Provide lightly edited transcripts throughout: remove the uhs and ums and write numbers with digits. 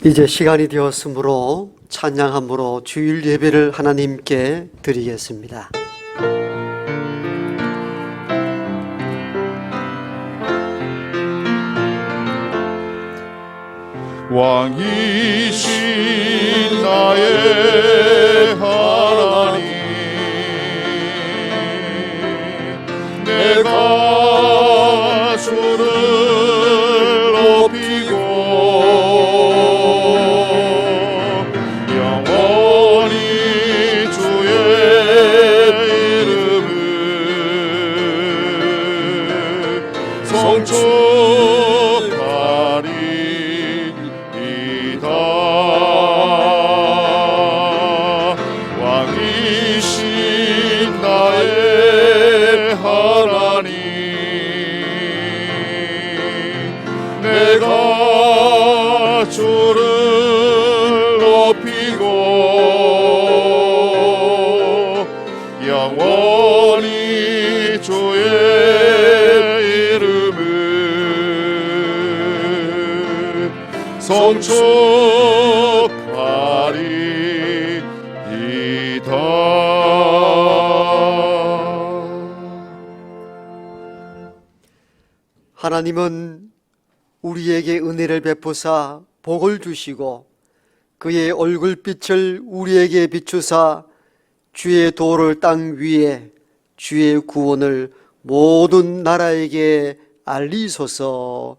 이제 시간이 되었으므로 찬양함으로 주일 예배를 하나님께 드리겠습니다. 왕이신 나의 하나님, 내가 주를 높이고 영원히 주의 이름을 성축하리이다. 왕이신 나의 하나님, 내가 주를 높이고 영원히 주의 이름을 성축하리이다. 하나님은 우리에게 은혜를 베푸사 복을 주시고 그의 얼굴빛을 우리에게 비추사 주의 도를 땅 위에 주의 구원을 모든 나라에게 알리소서.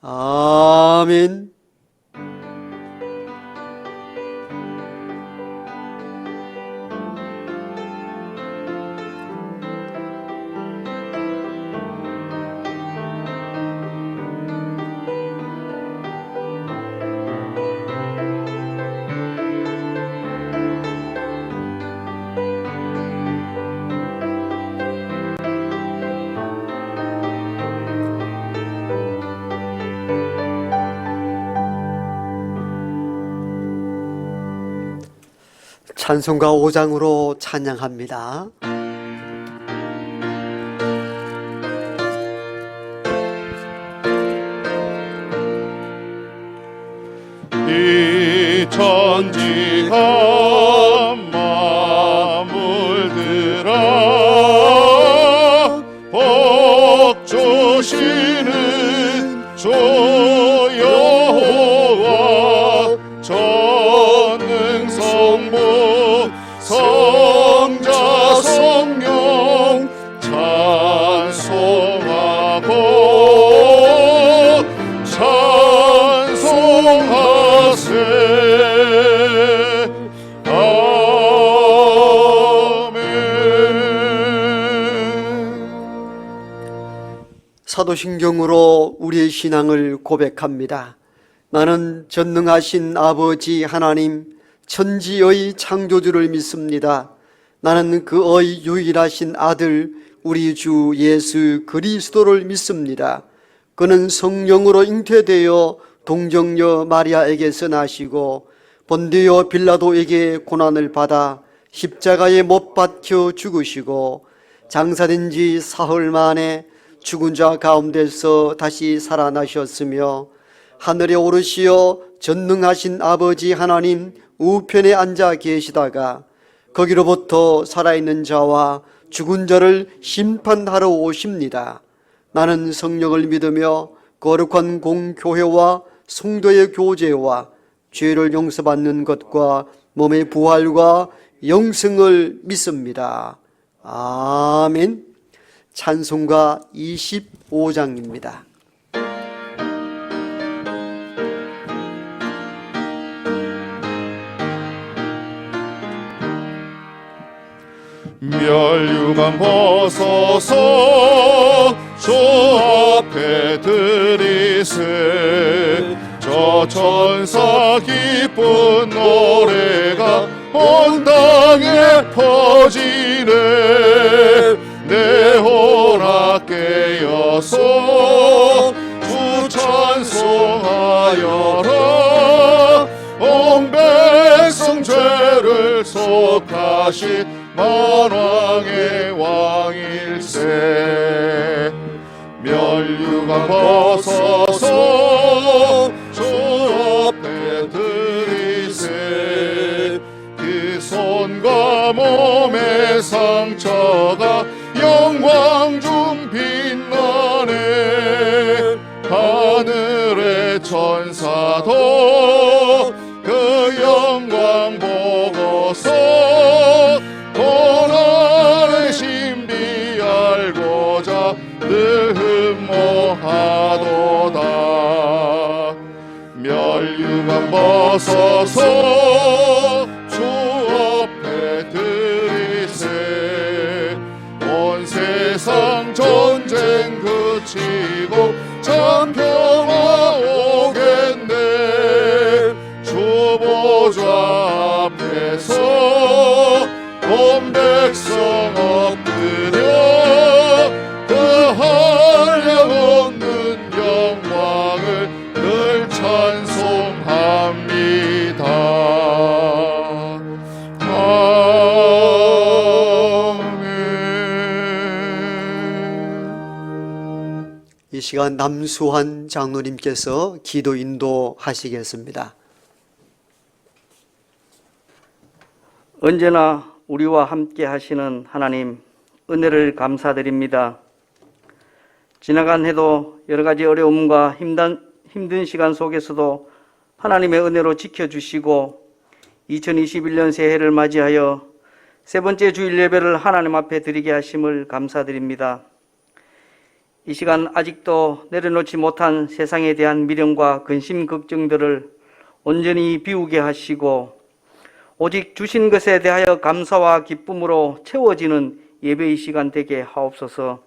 아멘. 찬송가 5장으로 찬양합니다. 이 천지가 만물들아 복 주시는 주 여호와 전능성부 성자 성령 찬송하고 찬송하세. 아멘. 사도신경으로 우리의 신앙을 고백합니다. 나는 전능하신 아버지 하나님 천지의 창조주를 믿습니다. 나는 그의 유일하신 아들 우리 주 예수 그리스도를 믿습니다. 그는 성령으로 잉태되어 동정녀 마리아에게서 나시고 본디오 빌라도에게 고난을 받아 십자가에 못 박혀 죽으시고 장사된 지 사흘 만에 죽은 자 가운데서 다시 살아나셨으며 하늘에 오르시어 전능하신 아버지 하나님 우편에 앉아 계시다가 거기로부터 살아있는 자와 죽은 자를 심판하러 오십니다. 나는 성령을 믿으며 거룩한 공교회와 성도의 교제와 죄를 용서받는 것과 몸의 부활과 영생을 믿습니다. 아멘. 찬송가 25장입니다. 멸류관 벗어서 주 앞에 드리세. 저 천사 기쁜 노래가 온 땅에 퍼지네. 내 허락 깨어서 주 찬송하여라. 온 백성 죄를 속하신 만왕의 왕일세. 멸류관 벗어서 주 앞에 내 상처가 영광 중 빛나네. 하늘의 천사도 그 영광 보고서 고난의 신비 알고자 늘 흠모하도다. 멸류관 벗어서 주 앞에 들이세. 온 세상 전쟁 그치고 참 평화 오겠네. 주 보좌 앞에서 온 백성 엎드려 그 한량 없는 영광을 늘 찬송합니다. 아멘. 이 시간 남수환 장로님께서 기도 인도하시겠습니다. 언제나 우리와 함께 하시는 하나님, 은혜를 감사드립니다. 지나간 해도 여러 가지 어려움과 힘든 시간 속에서도 하나님의 은혜로 지켜주시고 2021년 새해를 맞이하여 세 번째 주일 예배를 하나님 앞에 드리게 하심을 감사드립니다. 이 시간 아직도 내려놓지 못한 세상에 대한 미련과 근심 걱정들을 온전히 비우게 하시고 오직 주신 것에 대하여 감사와 기쁨으로 채워지는 예배의 시간 되게 하옵소서.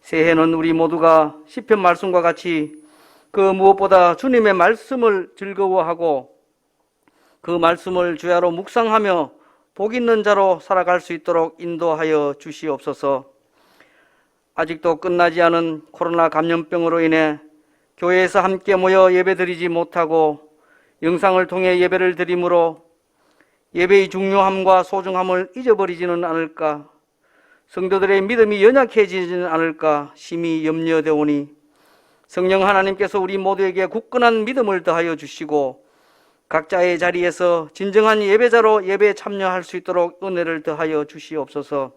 새해는 우리 모두가 시편 말씀과 같이 그 무엇보다 주님의 말씀을 즐거워하고 그 말씀을 주야로 묵상하며 복 있는 자로 살아갈 수 있도록 인도하여 주시옵소서. 아직도 끝나지 않은 코로나 감염병으로 인해 교회에서 함께 모여 예배드리지 못하고 영상을 통해 예배를 드림으로 예배의 중요함과 소중함을 잊어버리지는 않을까, 성도들의 믿음이 연약해지지는 않을까 심히 염려되오니 성령 하나님께서 우리 모두에게 굳건한 믿음을 더하여 주시고 각자의 자리에서 진정한 예배자로 예배에 참여할 수 있도록 은혜를 더하여 주시옵소서.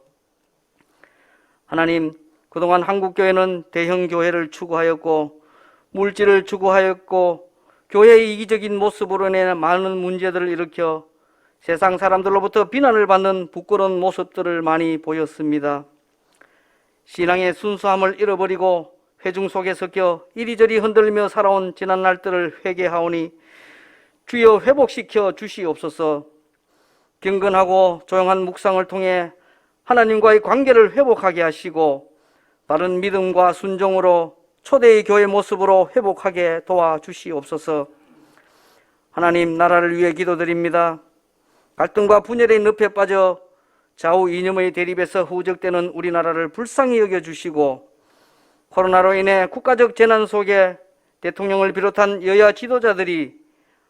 하나님, 그동안 한국교회는 대형 교회를 추구하였고 물질을 추구하였고 교회의 이기적인 모습으로 인해 많은 문제들을 일으켜 세상 사람들로부터 비난을 받는 부끄러운 모습들을 많이 보였습니다. 신앙의 순수함을 잃어버리고 회중 속에 섞여 이리저리 흔들며 살아온 지난 날들을 회개하오니 주여 회복시켜 주시옵소서. 경건하고 조용한 묵상을 통해 하나님과의 관계를 회복하게 하시고 바른 믿음과 순종으로 초대의 교회 모습으로 회복하게 도와주시옵소서. 하나님, 나라를 위해 기도드립니다. 갈등과 분열의 늪에 빠져 좌우 이념의 대립에서 후적되는 우리나라를 불쌍히 여겨주시고 코로나로 인해 국가적 재난 속에 대통령을 비롯한 여야 지도자들이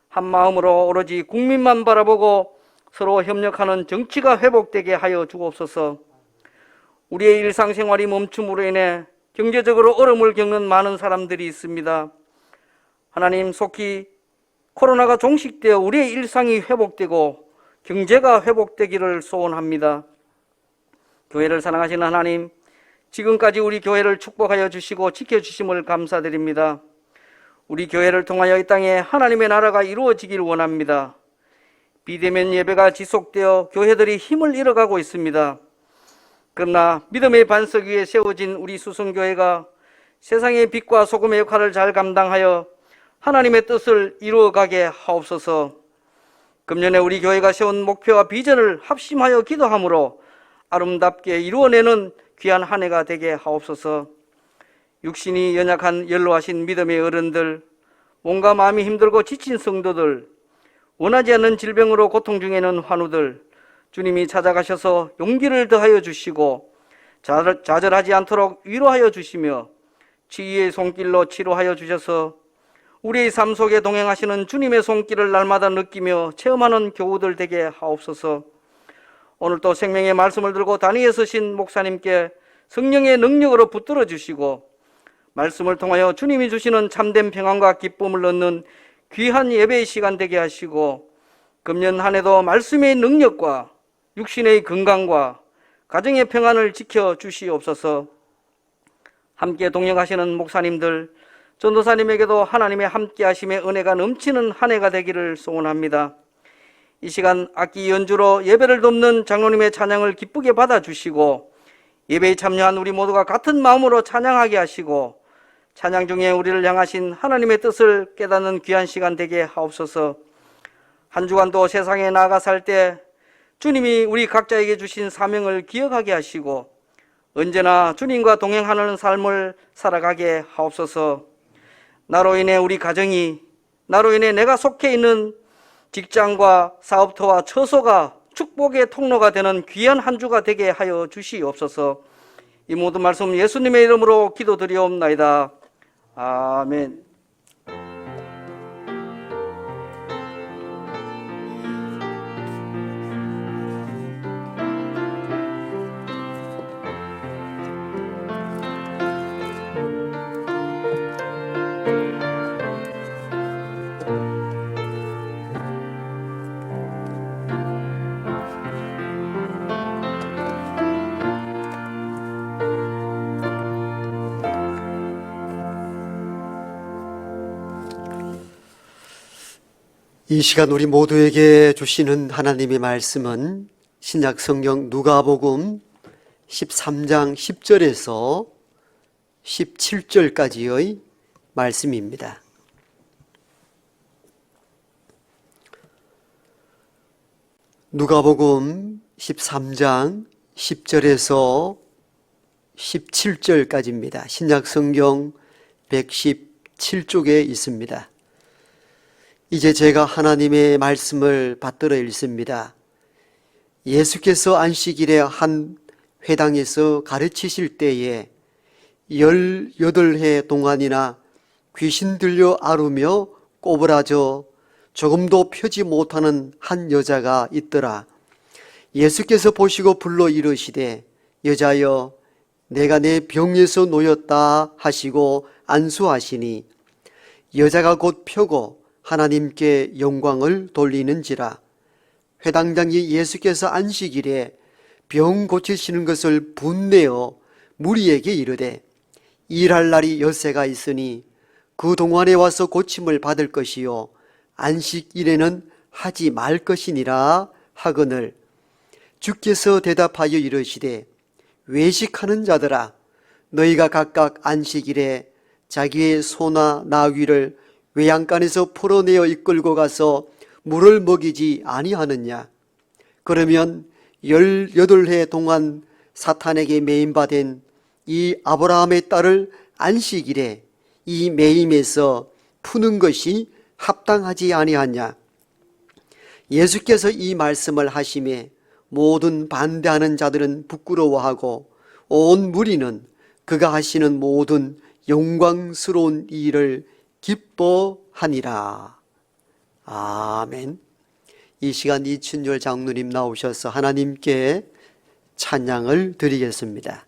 한마음으로 오로지 국민만 바라보고 서로 협력하는 정치가 회복되게 하여 주옵소서. 우리의 일상생활이 멈춤으로 인해 경제적으로 어려움을 겪는 많은 사람들이 있습니다. 하나님, 속히 코로나가 종식되어 우리의 일상이 회복되고 경제가 회복되기를 소원합니다. 교회를 사랑하시는 하나님, 지금까지 우리 교회를 축복하여 주시고 지켜주심을 감사드립니다. 우리 교회를 통하여 이 땅에 하나님의 나라가 이루어지길 원합니다. 비대면 예배가 지속되어 교회들이 힘을 잃어가고 있습니다. 그러나 믿음의 반석 위에 세워진 우리 수성교회가 세상의 빛과 소금의 역할을 잘 감당하여 하나님의 뜻을 이루어가게 하옵소서. 금년에 우리 교회가 세운 목표와 비전을 합심하여 기도함으로 아름답게 이루어내는 귀한 한 해가 되게 하옵소서. 육신이 연약한 연로하신 믿음의 어른들, 몸과 마음이 힘들고 지친 성도들, 원하지 않는 질병으로 고통 중에 있는 환우들, 주님이 찾아가셔서 용기를 더하여 주시고 좌절하지 않도록 위로하여 주시며 치유의 손길로 치료하여 주셔서 우리의 삶 속에 동행하시는 주님의 손길을 날마다 느끼며 체험하는 교우들 되게 하옵소서. 오늘도 생명의 말씀을 들고 단위에 서신 목사님께 성령의 능력으로 붙들어 주시고 말씀을 통하여 주님이 주시는 참된 평안과 기쁨을 얻는 귀한 예배의 시간 되게 하시고 금년 한 해도 말씀의 능력과 육신의 건강과 가정의 평안을 지켜 주시옵소서. 함께 동행하시는 목사님들, 전도사님에게도 하나님의 함께 하심의 은혜가 넘치는 한 해가 되기를 소원합니다. 이 시간 악기 연주로 예배를 돕는 장로님의 찬양을 기쁘게 받아주시고 예배에 참여한 우리 모두가 같은 마음으로 찬양하게 하시고 찬양 중에 우리를 향하신 하나님의 뜻을 깨닫는 귀한 시간 되게 하옵소서. 한 주간도 세상에 나아가 살 때 주님이 우리 각자에게 주신 사명을 기억하게 하시고 언제나 주님과 동행하는 삶을 살아가게 하옵소서. 나로 인해 우리 가정이, 나로 인해 내가 속해 있는 직장과 사업터와 처소가 축복의 통로가 되는 귀한 한 주가 되게 하여 주시옵소서. 이 모든 말씀 예수님의 이름으로 기도드리옵나이다. 아멘. 이 시간 우리 모두에게 주시는 하나님의 말씀은 신약 성경 누가복음 13장 10절에서 17절까지의 말씀입니다. 누가복음 13장 10절에서 17절까지입니다. 신약 성경 117쪽에 있습니다. 이제 제가 하나님의 말씀을 받들어 읽습니다. 예수께서 안식일에 한 회당에서 가르치실 때에 18해 동안이나 귀신 들려 앓으며 꼬부라져 조금도 펴지 못하는 한 여자가 있더라. 예수께서 보시고 불러 이르시되 여자여 내가 내 병에서 놓였다 하시고 안수하시니 여자가 곧 펴고 하나님께 영광을 돌리는지라. 회당장이 예수께서 안식일에 병 고치시는 것을 분내어 무리에게 이르되 일할 날이 엿새가 있으니 그 동안에 와서 고침을 받을 것이요 안식일에는 하지 말 것이니라 하거늘 주께서 대답하여 이르시되 외식하는 자들아 너희가 각각 안식일에 자기의 소나 나귀를 외양간에서 풀어내어 이끌고 가서 물을 먹이지 아니하느냐. 그러면 18해 동안 사탄에게 매임받은 이 아브라함의 딸을 안식일에 이 매임에서 푸는 것이 합당하지 아니하냐. 예수께서 이 말씀을 하심에 모든 반대하는 자들은 부끄러워하고 온 무리는 그가 하시는 모든 영광스러운 일을 기뻐하니라. 아멘. 이 시간 이춘열 장로님 나오셔서 하나님께 찬양을 드리겠습니다.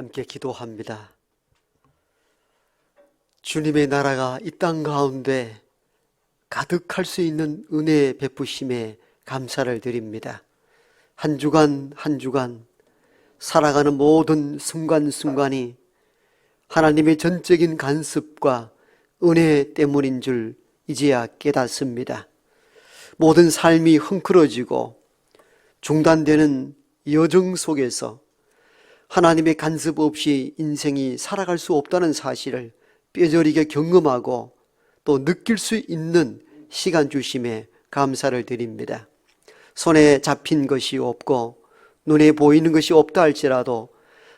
함께 기도합니다. 주님의 나라가 이 땅 가운데 가득할 수 있는 은혜 베푸심에 감사를 드립니다. 한 주간 한 주간 살아가는 모든 순간순간이 하나님의 전적인 간섭과 은혜 때문인 줄 이제야 깨닫습니다. 모든 삶이 흥크러지고 중단되는 여정 속에서 하나님의 간섭 없이 인생이 살아갈 수 없다는 사실을 뼈저리게 경험하고 또 느낄 수 있는 시간 주심에 감사를 드립니다. 손에 잡힌 것이 없고 눈에 보이는 것이 없다 할지라도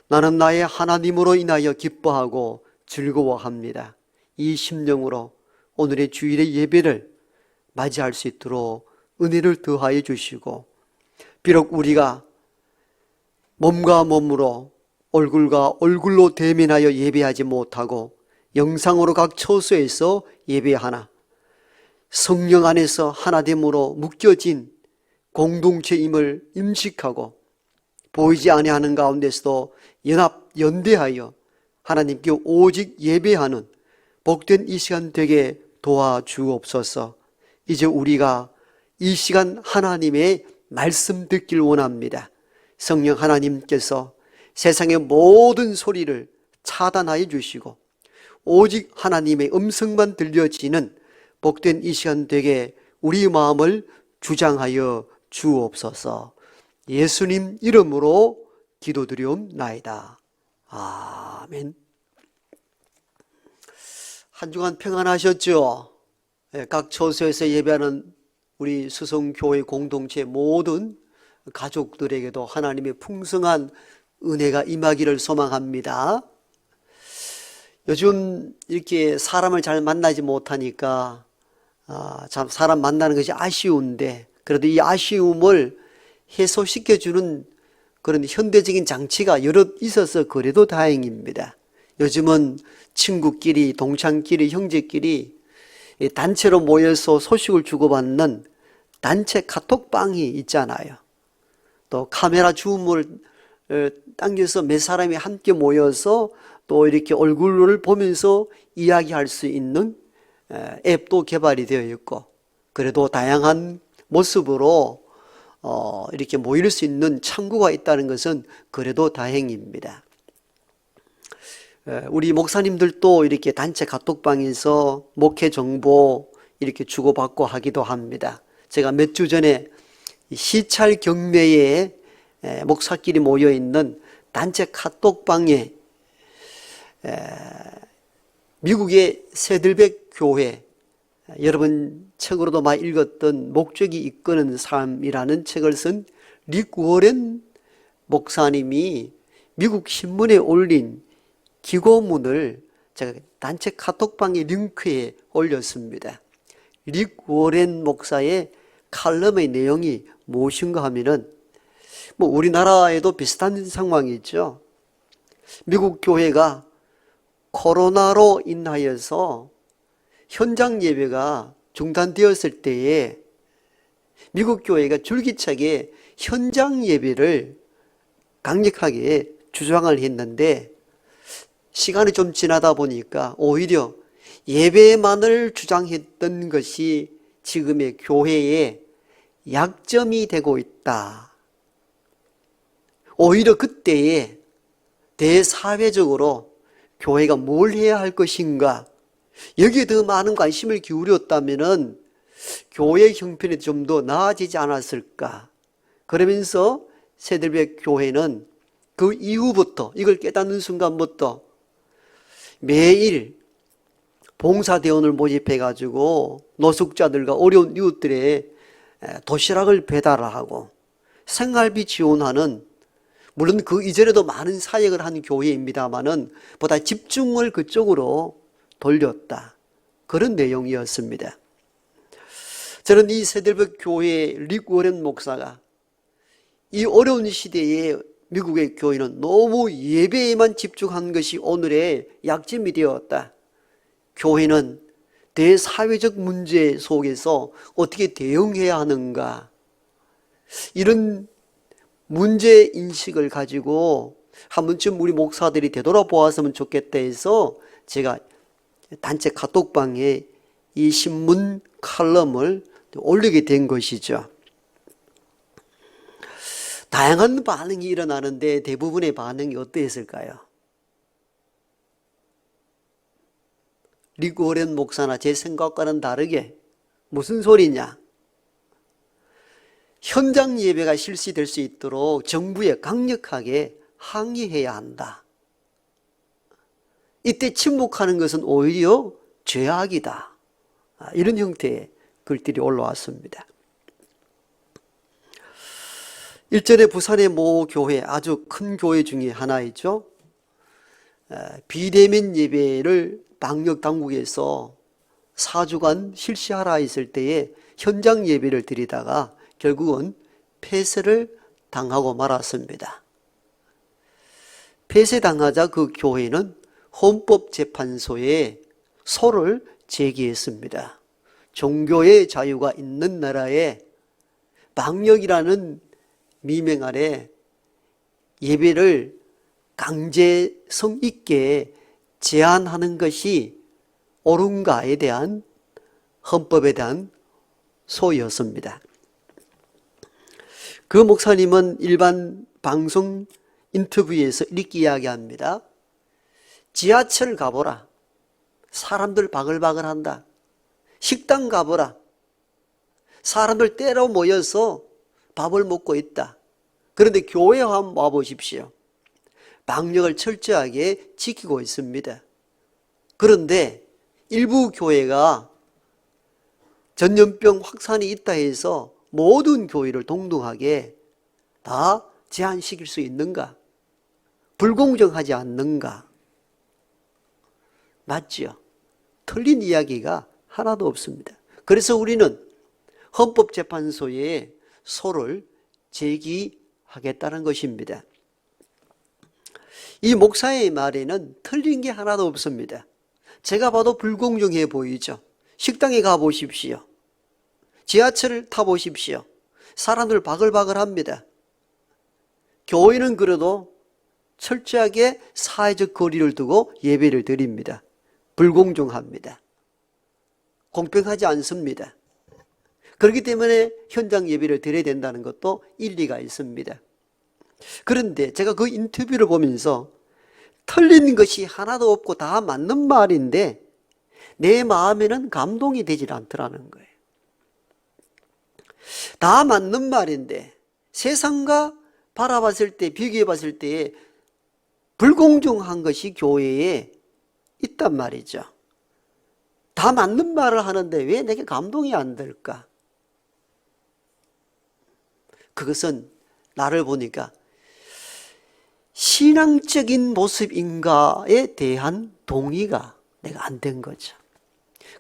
나는 나의 하나님으로 인하여 기뻐하고 즐거워합니다. 이 심령으로 오늘의 주일의 예배를 맞이할 수 있도록 은혜를 더하여 주시고, 비록 우리가 몸과 몸으로 얼굴과 얼굴로 대면하여 예배하지 못하고 영상으로 각 처소에서 예배하나 성령 안에서 하나됨으로 묶여진 공동체임을 인식하고 보이지 아니하는 가운데서도 연합 연대하여 하나님께 오직 예배하는 복된 이 시간 되게 도와주옵소서. 이제 우리가 이 시간 하나님의 말씀 듣길 원합니다. 성령 하나님께서 세상의 모든 소리를 차단하여 주시고 오직 하나님의 음성만 들려지는 복된 이 시간 되게 우리 마음을 주장하여 주옵소서. 예수님 이름으로 기도드리옵나이다. 아멘. 한 주간 평안하셨죠? 각 처소에서 예배하는 우리 수성교회 공동체 모든 가족들에게도 하나님의 풍성한 은혜가 임하기를 소망합니다. 요즘 이렇게 사람을 잘 만나지 못하니까 참 사람 만나는 것이 아쉬운데, 그래도 이 아쉬움을 해소시켜주는 그런 현대적인 장치가 여러 있어서 그래도 다행입니다. 요즘은 친구끼리, 동창끼리, 형제끼리 단체로 모여서 소식을 주고받는 단체 카톡방이 있잖아요. 또 카메라 줌을 당겨서 몇 사람이 함께 모여서 또 이렇게 얼굴을 보면서 이야기할 수 있는 앱도 개발이 되어 있고, 그래도 다양한 모습으로 이렇게 모일 수 있는 창구가 있다는 것은 그래도 다행입니다. 우리 목사님들도 이렇게 단체 카톡방에서 목회 정보 이렇게 주고받고 하기도 합니다. 제가 몇 주 전에 시찰 경매에 목사끼리 모여있는 단체 카톡방에 미국의 세들백 교회, 여러분 책으로도 많이 읽었던 목적이 이끄는 삶이라는 책을 쓴 릭 워렌 목사님이 미국 신문에 올린 기고문을 제가 단체 카톡방의 링크에 올렸습니다. 릭 워렌 목사의 칼럼의 내용이 무엇인가 하면은 우리나라에도 비슷한 상황이죠. 미국 교회가 코로나로 인하여서 현장 예배가 중단되었을 때에 미국 교회가 줄기차게 현장 예배를 강력하게 주장을 했는데, 시간이 좀 지나다 보니까 오히려 예배만을 주장했던 것이 지금의 교회의 약점이 되고 있다. 오히려 그때에 대사회적으로 교회가 뭘 해야 할 것인가, 여기에 더 많은 관심을 기울였다면 교회 형편이 좀 더 나아지지 않았을까. 그러면서 세들백 교회는 그 이후부터, 이걸 깨닫는 순간부터 매일 봉사대원을 모집해가지고 노숙자들과 어려운 이웃들의 도시락을 배달하고 생활비 지원하는, 물론 그 이전에도 많은 사역을 한 교회입니다마는 보다 집중을 그쪽으로 돌렸다. 그런 내용이었습니다. 저는 이 세들백 교회의 릭 워렌 목사가 이 어려운 시대에 미국의 교회는 너무 예배에만 집중한 것이 오늘의 약점이 되었다. 교회는 대사회적 문제 속에서 어떻게 대응해야 하는가, 이런 문제 인식을 가지고 한 번쯤 우리 목사들이 되돌아보았으면 좋겠다 해서 제가 단체 카톡방에 이 신문 칼럼을 올리게 된 것이죠. 다양한 반응이 일어나는데 대부분의 반응이 어떠했을까요? 릭 워렌 목사나 제 생각과는 다르게 무슨 소리냐? 현장 예배가 실시될 수 있도록 정부에 강력하게 항의해야 한다. 이때 침묵하는 것은 오히려 죄악이다. 이런 형태의 글들이 올라왔습니다. 일전에 부산의 모 교회, 아주 큰 교회 중에 하나이죠. 비대면 예배를 방역 당국에서 4주간 실시하라 했을 때에 현장 예배를 드리다가 결국은 폐쇄를 당하고 말았습니다. 폐쇄당하자 그 교회는 헌법재판소에 소를 제기했습니다. 종교의 자유가 있는 나라에 방역이라는 미명 아래 예배를 강제성 있게 제한하는 것이 옳은가에 대한 헌법에 대한 소였습니다. 그 목사님은 일반 방송 인터뷰에서 이렇게 이야기합니다. 지하철 가보라. 사람들 바글바글한다. 식당 가보라. 사람들 때로 모여서 밥을 먹고 있다. 그런데 교회에 한번 와보십시오. 방역을 철저하게 지키고 있습니다. 그런데 일부 교회가 전염병 확산이 있다 해서 모든 교회를 동등하게 다 제한시킬 수 있는가? 불공정하지 않는가? 맞지요? 틀린 이야기가 하나도 없습니다. 그래서 우리는 헌법재판소에 소를 제기하겠다는 것입니다. 이 목사의 말에는 틀린 게 하나도 없습니다. 제가 봐도 불공정해 보이죠. 식당에 가보십시오. 지하철을 타보십시오. 사람들 바글바글합니다. 교회는 그래도 철저하게 사회적 거리를 두고 예배를 드립니다. 불공정합니다. 공평하지 않습니다. 그렇기 때문에 현장 예배를 드려야 된다는 것도 일리가 있습니다. 그런데 제가 그 인터뷰를 보면서 틀린 것이 하나도 없고 다 맞는 말인데 내 마음에는 감동이 되질 않더라는 거예요. 다 맞는 말인데 세상과 바라봤을 때, 비교해 봤을 때 불공정한 것이 교회에 있단 말이죠. 다 맞는 말을 하는데 왜 내게 감동이 안 들까? 그것은 나를 보니까 신앙적인 모습인가에 대한 동의가 내가 안 된 거죠.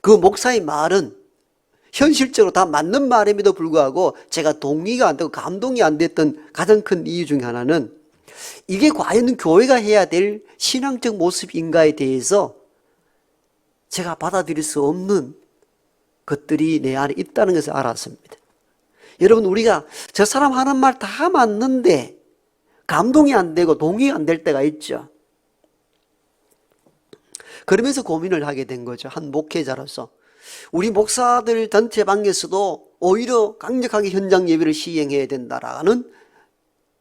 그 목사의 말은 현실적으로 다 맞는 말임에도 불구하고 제가 동의가 안 되고 감동이 안 됐던 가장 큰 이유 중에 하나는 이게 과연 교회가 해야 될 신앙적 모습인가에 대해서 제가 받아들일 수 없는 것들이 내 안에 있다는 것을 알았습니다. 여러분, 우리가 저 사람 하는 말 다 맞는데 감동이 안 되고 동의가 안 될 때가 있죠. 그러면서 고민을 하게 된 거죠. 한 목회자로서. 우리 목사들 전체 방에서도 오히려 강력하게 현장 예배를 시행해야 된다라는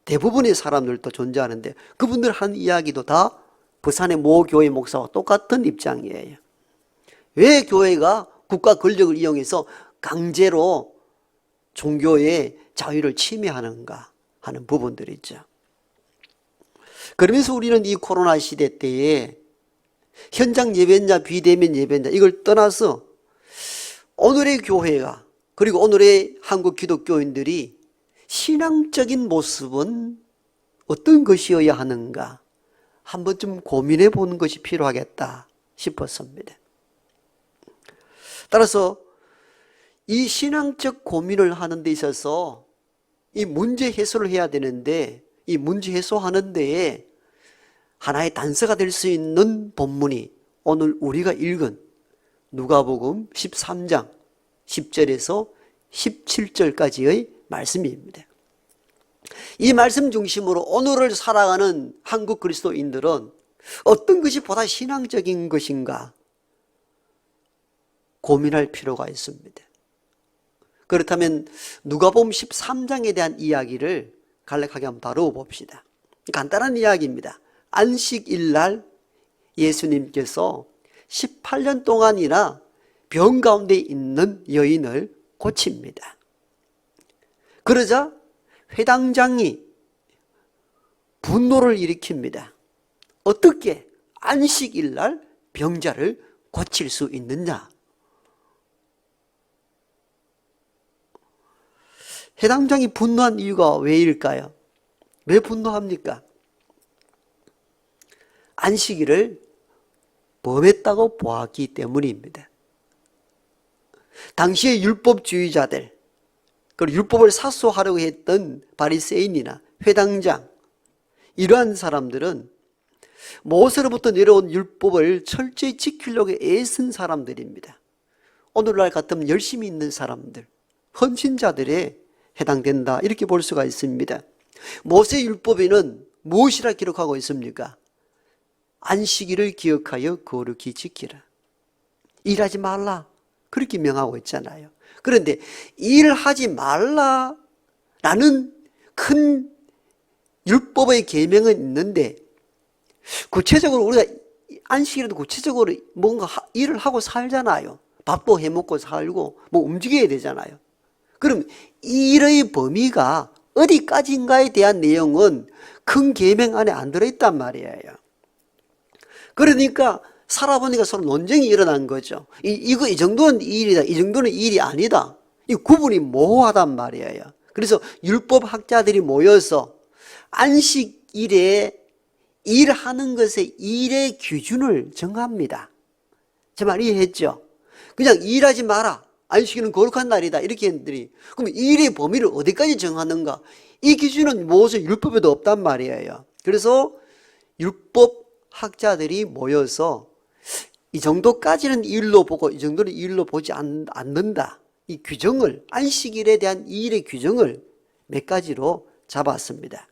대부분의 사람들도 존재하는데 그분들 한 이야기도 다 부산의 모 교회 목사와 똑같은 입장이에요. 왜 교회가 국가 권력을 이용해서 강제로 종교의 자유를 침해하는가 하는 부분들이 있죠. 그러면서 우리는 이 코로나 시대 때에 현장 예배냐 비대면 예배냐 이걸 떠나서 오늘의 교회가 그리고 오늘의 한국 기독교인들이 신앙적인 모습은 어떤 것이어야 하는가 한 번쯤 고민해 보는 것이 필요하겠다 싶었습니다. 따라서 이 신앙적 고민을 하는 데 있어서 이 문제 해소를 해야 되는데 이 문제 해소하는 데에 하나의 단서가 될 수 있는 본문이 오늘 우리가 읽은 누가복음 13장 10절에서 17절까지의 말씀입니다. 이 말씀 중심으로 오늘을 살아가는 한국 그리스도인들은 어떤 것이 보다 신앙적인 것인가 고민할 필요가 있습니다. 그렇다면 누가복음 13장에 대한 이야기를 간략하게 한번 다루어 봅시다. 간단한 이야기입니다. 안식일날 예수님께서 18년 동안이나 병 가운데 있는 여인을 고칩니다. 그러자 회당장이 분노를 일으킵니다. 어떻게 안식일날 병자를 고칠 수 있느냐? 회당장이 분노한 이유가 왜일까요? 왜 분노합니까? 안식일을 범했다고 보았기 때문입니다. 당시의 율법주의자들, 그리고 율법을 사수하려고 했던 바리새인이나 회당장, 이러한 사람들은 모세로부터 내려온 율법을 철저히 지키려고 애쓴 사람들입니다. 오늘날 같으면 열심히 있는 사람들, 헌신자들에 해당된다, 이렇게 볼 수가 있습니다. 모세 율법에는 무엇이라 기록하고 있습니까? 안식일을 기억하여 거룩히 지키라. 일하지 말라, 그렇게 명하고 있잖아요. 그런데 일하지 말라라는 큰 율법의 계명은 있는데 구체적으로 우리가 안식일에도 구체적으로 뭔가 일을 하고 살잖아요. 밥도 해먹고 살고 뭐 움직여야 되잖아요. 그럼 일의 범위가 어디까지인가에 대한 내용은 큰 계명 안에 안 들어있단 말이에요. 그러니까 살아보니까 서로 논쟁이 일어난 거죠. 이 정도는 일이다, 이 정도는 일이 아니다. 이 구분이 모호하단 말이에요. 그래서 율법학자들이 모여서 안식일에 일하는 것의 일의 기준을 정합니다. 제 말 이해했죠? 그냥 일하지 마라, 안식일은 거룩한 날이다, 이렇게 했더니 그럼 일의 범위를 어디까지 정하는가? 이 기준은 모세 율법에도 없단 말이에요. 그래서 율법학자들이 모여서 이 정도까지는 일로 보고 이 정도는 일로 보지 않는다, 이 규정을, 안식일에 대한 일의 규정을 몇 가지로 잡았습니다.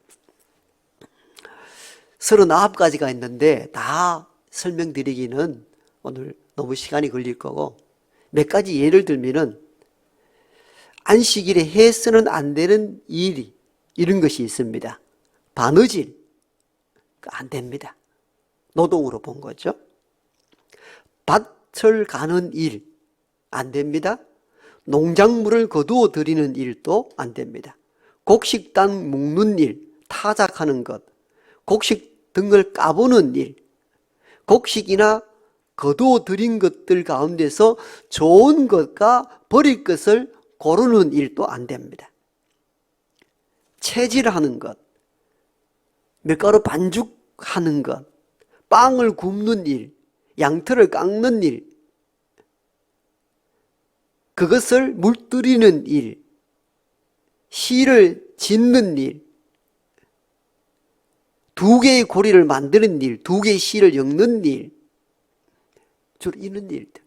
39가지가 있는데 다 설명드리기는 오늘 너무 시간이 걸릴 거고, 몇 가지 예를 들면은 안식일에 해서는 안 되는 일이 이런 것이 있습니다. 바느질, 안 됩니다. 노동으로 본 거죠. 밭을 가는 일, 안 됩니다. 농작물을 거두어 들이는 일도 안 됩니다. 곡식당 묶는 일, 타작하는 것, 곡식 등을 까보는 일, 곡식이나 거두어 들인 것들 가운데서 좋은 것과 버릴 것을 고르는 일도 안 됩니다. 채질하는 것, 밀가루 반죽하는 것, 빵을 굽는 일, 양털을 깎는 일, 그것을 물들이는 일, 실을 짓는 일, 2개의 고리를 만드는 일, 2개의 실을 엮는 일, 주로 이런 일들.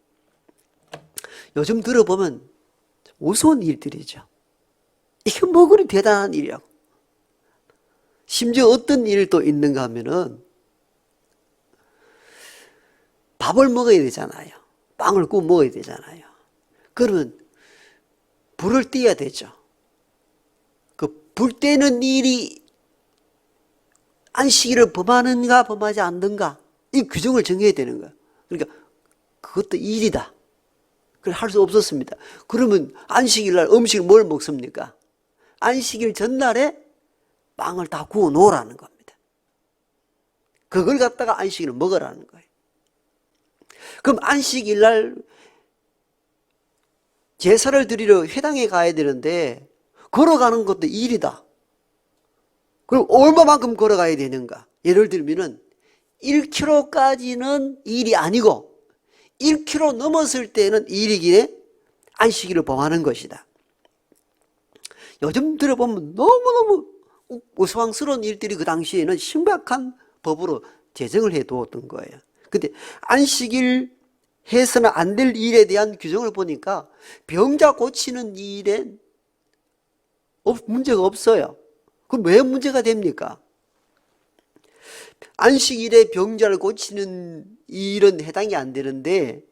요즘 들어보면 우스운 일들이죠. 이게 뭐 그리 대단한 일이라고. 심지어 어떤 일도 있는가 하면은 밥을 먹어야 되잖아요. 빵을 구워 먹어야 되잖아요. 그러면 불을 떼야 되죠. 그 불 떼는 일이 안식일을 범하는가 범하지 않는가, 이 규정을 정해야 되는 거야. 그러니까 그것도 일이다. 그걸 할 수 없었습니다. 그러면 안식일 날 음식을 뭘 먹습니까? 안식일 전날에 빵을 다 구워 놓으라는 겁니다. 그걸 갖다가 안식일을 먹으라는 거예요. 그럼 안식일 날 제사를 드리러 회당에 가야 되는데 걸어가는 것도 일이다. 그럼 얼마만큼 걸어가야 되는가? 예를 들면은 1km까지는 일이 아니고 1km 넘었을 때는 일이기에 안식일을 범하는 것이다. 요즘 들어보면 너무너무 우스꽝스러운 일들이 그 당시에는 심각한 법으로 제정을 해두었던 거예요. 근데 안식일 해서는 안 될 일에 대한 규정을 보니까 병자 고치는 일엔 문제가 없어요. 그럼 왜 문제가 됩니까? 안식일에 병자를 고치는 일은 해당이 안 되는데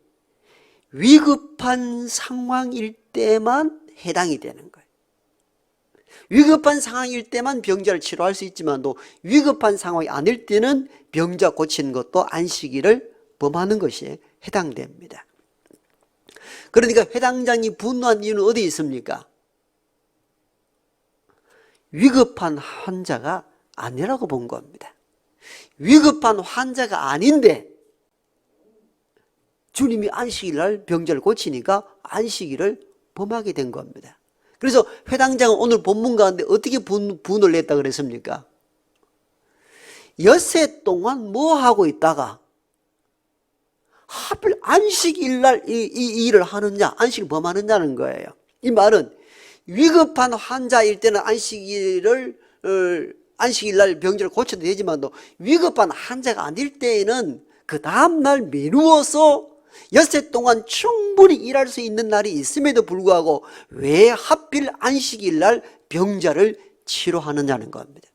위급한 상황일 때만 해당이 되는 거예요. 위급한 상황일 때만 병자를 치료할 수 있지만도 위급한 상황이 아닐 때는 병자 고치는 것도 안식일을 범하는 것이 해당됩니다. 그러니까 회당장이 분노한 이유는 어디에 있습니까? 위급한 환자가 아니라고 본 겁니다. 위급한 환자가 아닌데 주님이 안식일날 병자를 고치니까 안식일을 범하게 된 겁니다. 그래서 회당장은 오늘 본문 가운데 어떻게 분을 냈다 그랬습니까? 엿새 동안 뭐 하고 있다가 하필 안식일날 이 일을 하느냐, 안식을 범하느냐는 거예요. 이 말은 위급한 환자일 때는 안식일날 병자를 고쳐도 되지만도 위급한 환자가 아닐 때에는 그 다음날 미루어서 엿새 동안 충분히 일할 수 있는 날이 있음에도 불구하고 왜 하필 안식일날 병자를 치료하느냐는 겁니다.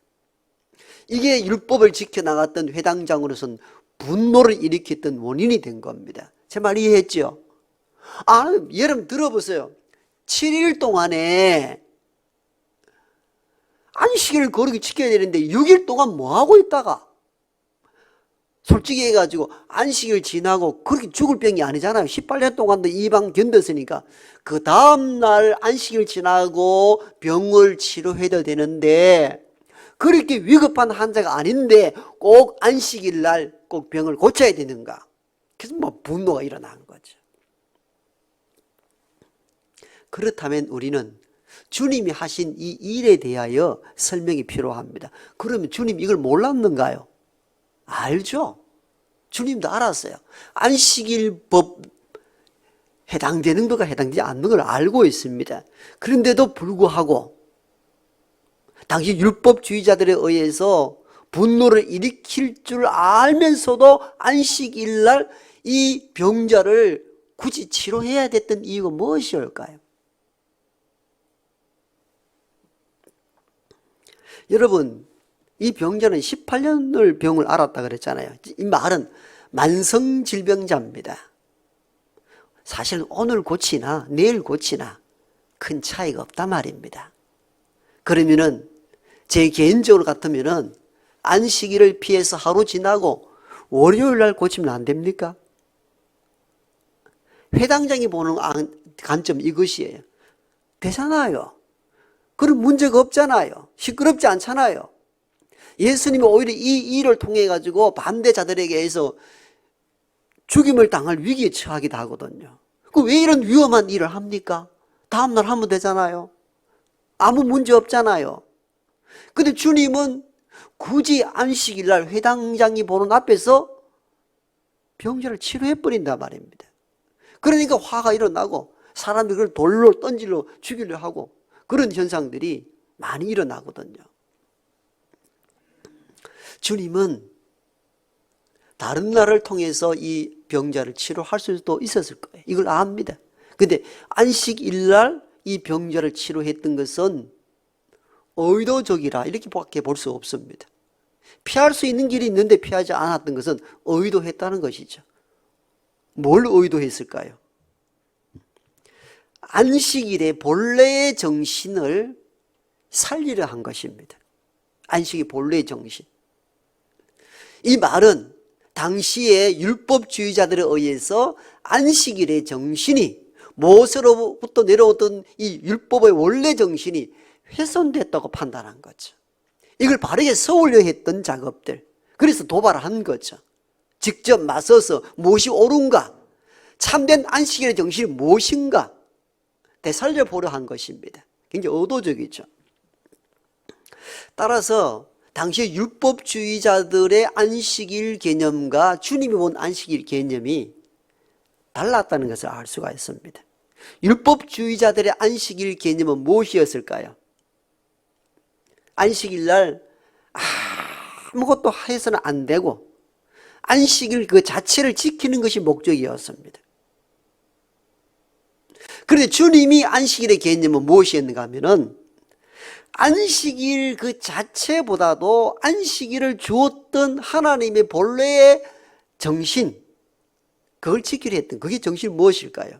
이게 율법을 지켜나갔던 회당장으로서는 분노를 일으켰던 원인이 된 겁니다. 제 말 이해했죠? 여러분 들어보세요. 7일 동안에 안식일을 거룩히 지켜야 되는데 6일 동안 뭐 하고 있다가 솔직히 해가지고 안식일 지나고 그렇게 죽을 병이 아니잖아요. 18년 동안도 이방 견뎠으니까 그 다음날 안식일 지나고 병을 치료해도 되는데 그렇게 위급한 환자가 아닌데 꼭 안식일날 꼭 병을 고쳐야 되는가? 그래서 분노가 일어난 거죠. 그렇다면 우리는 주님이 하신 이 일에 대하여 설명이 필요합니다. 그러면 주님 이걸 몰랐는가요? 알죠. 주님도 알았어요. 안식일법 해당되는 거가 해당되지 않는 걸 알고 있습니다. 그런데도 불구하고 당시 율법주의자들에 의해서 분노를 일으킬 줄 알면서도 안식일날 이 병자를 굳이 치료해야 됐던 이유가 무엇이올까요? 여러분, 이 병자는 18년을 병을 앓았다 그랬잖아요. 이 말은 만성질병자입니다. 사실 오늘 고치나 내일 고치나 큰 차이가 없단 말입니다. 그러면은 제 개인적으로 같으면은 안식일을 피해서 하루 지나고 월요일 날 고치면 안 됩니까? 회당장이 보는 관점 이것이에요. 되잖아요. 그런 문제가 없잖아요. 시끄럽지 않잖아요. 예수님이 오히려 이 일을 통해 가지고 반대자들에게 해서 죽임을 당할 위기에 처하기도 하거든요. 왜 이런 위험한 일을 합니까? 다음날 하면 되잖아요. 아무 문제 없잖아요. 근데 주님은 굳이 안식일날 회당장이 보는 앞에서 병자를 치료해버린단 말입니다. 그러니까 화가 일어나고 사람들이 그걸 돌로 던질러 죽이려 하고 그런 현상들이 많이 일어나거든요. 주님은 다른 날을 통해서 이 병자를 치료할 수도 있었을 거예요. 이걸 압니다. 근데 안식일날 이 병자를 치료했던 것은 의도적이라 이렇게밖에 볼 수 없습니다. 피할 수 있는 길이 있는데 피하지 않았던 것은 의도했다는 것이죠. 뭘 의도했을까요? 안식일의 본래의 정신을 살리려 한 것입니다. 안식의 본래의 정신. 이 말은 당시의 율법주의자들에 의해서 안식일의 정신이 모세로부터 내려오던 이 율법의 원래 정신이 훼손됐다고 판단한 거죠. 이걸 바르게 세우려 했던 작업들. 그래서 도발한 거죠. 직접 맞서서 무엇이 옳은가? 참된 안식일의 정신이 무엇인가? 되살려보려 한 것입니다. 굉장히 의도적이죠. 따라서 당시 율법주의자들의 안식일 개념과 주님이 본 안식일 개념이 달랐다는 것을 알 수가 있습니다. 율법주의자들의 안식일 개념은 무엇이었을까요? 안식일 날 아무것도 해서는 안 되고 안식일 그 자체를 지키는 것이 목적이었습니다. 그런데 주님이 안식일의 개념은 무엇이었는가 하면은 안식일 그 자체보다도 안식일을 주었던 하나님의 본래의 정신, 그걸 지키려 했던 그게 정신이 무엇일까요?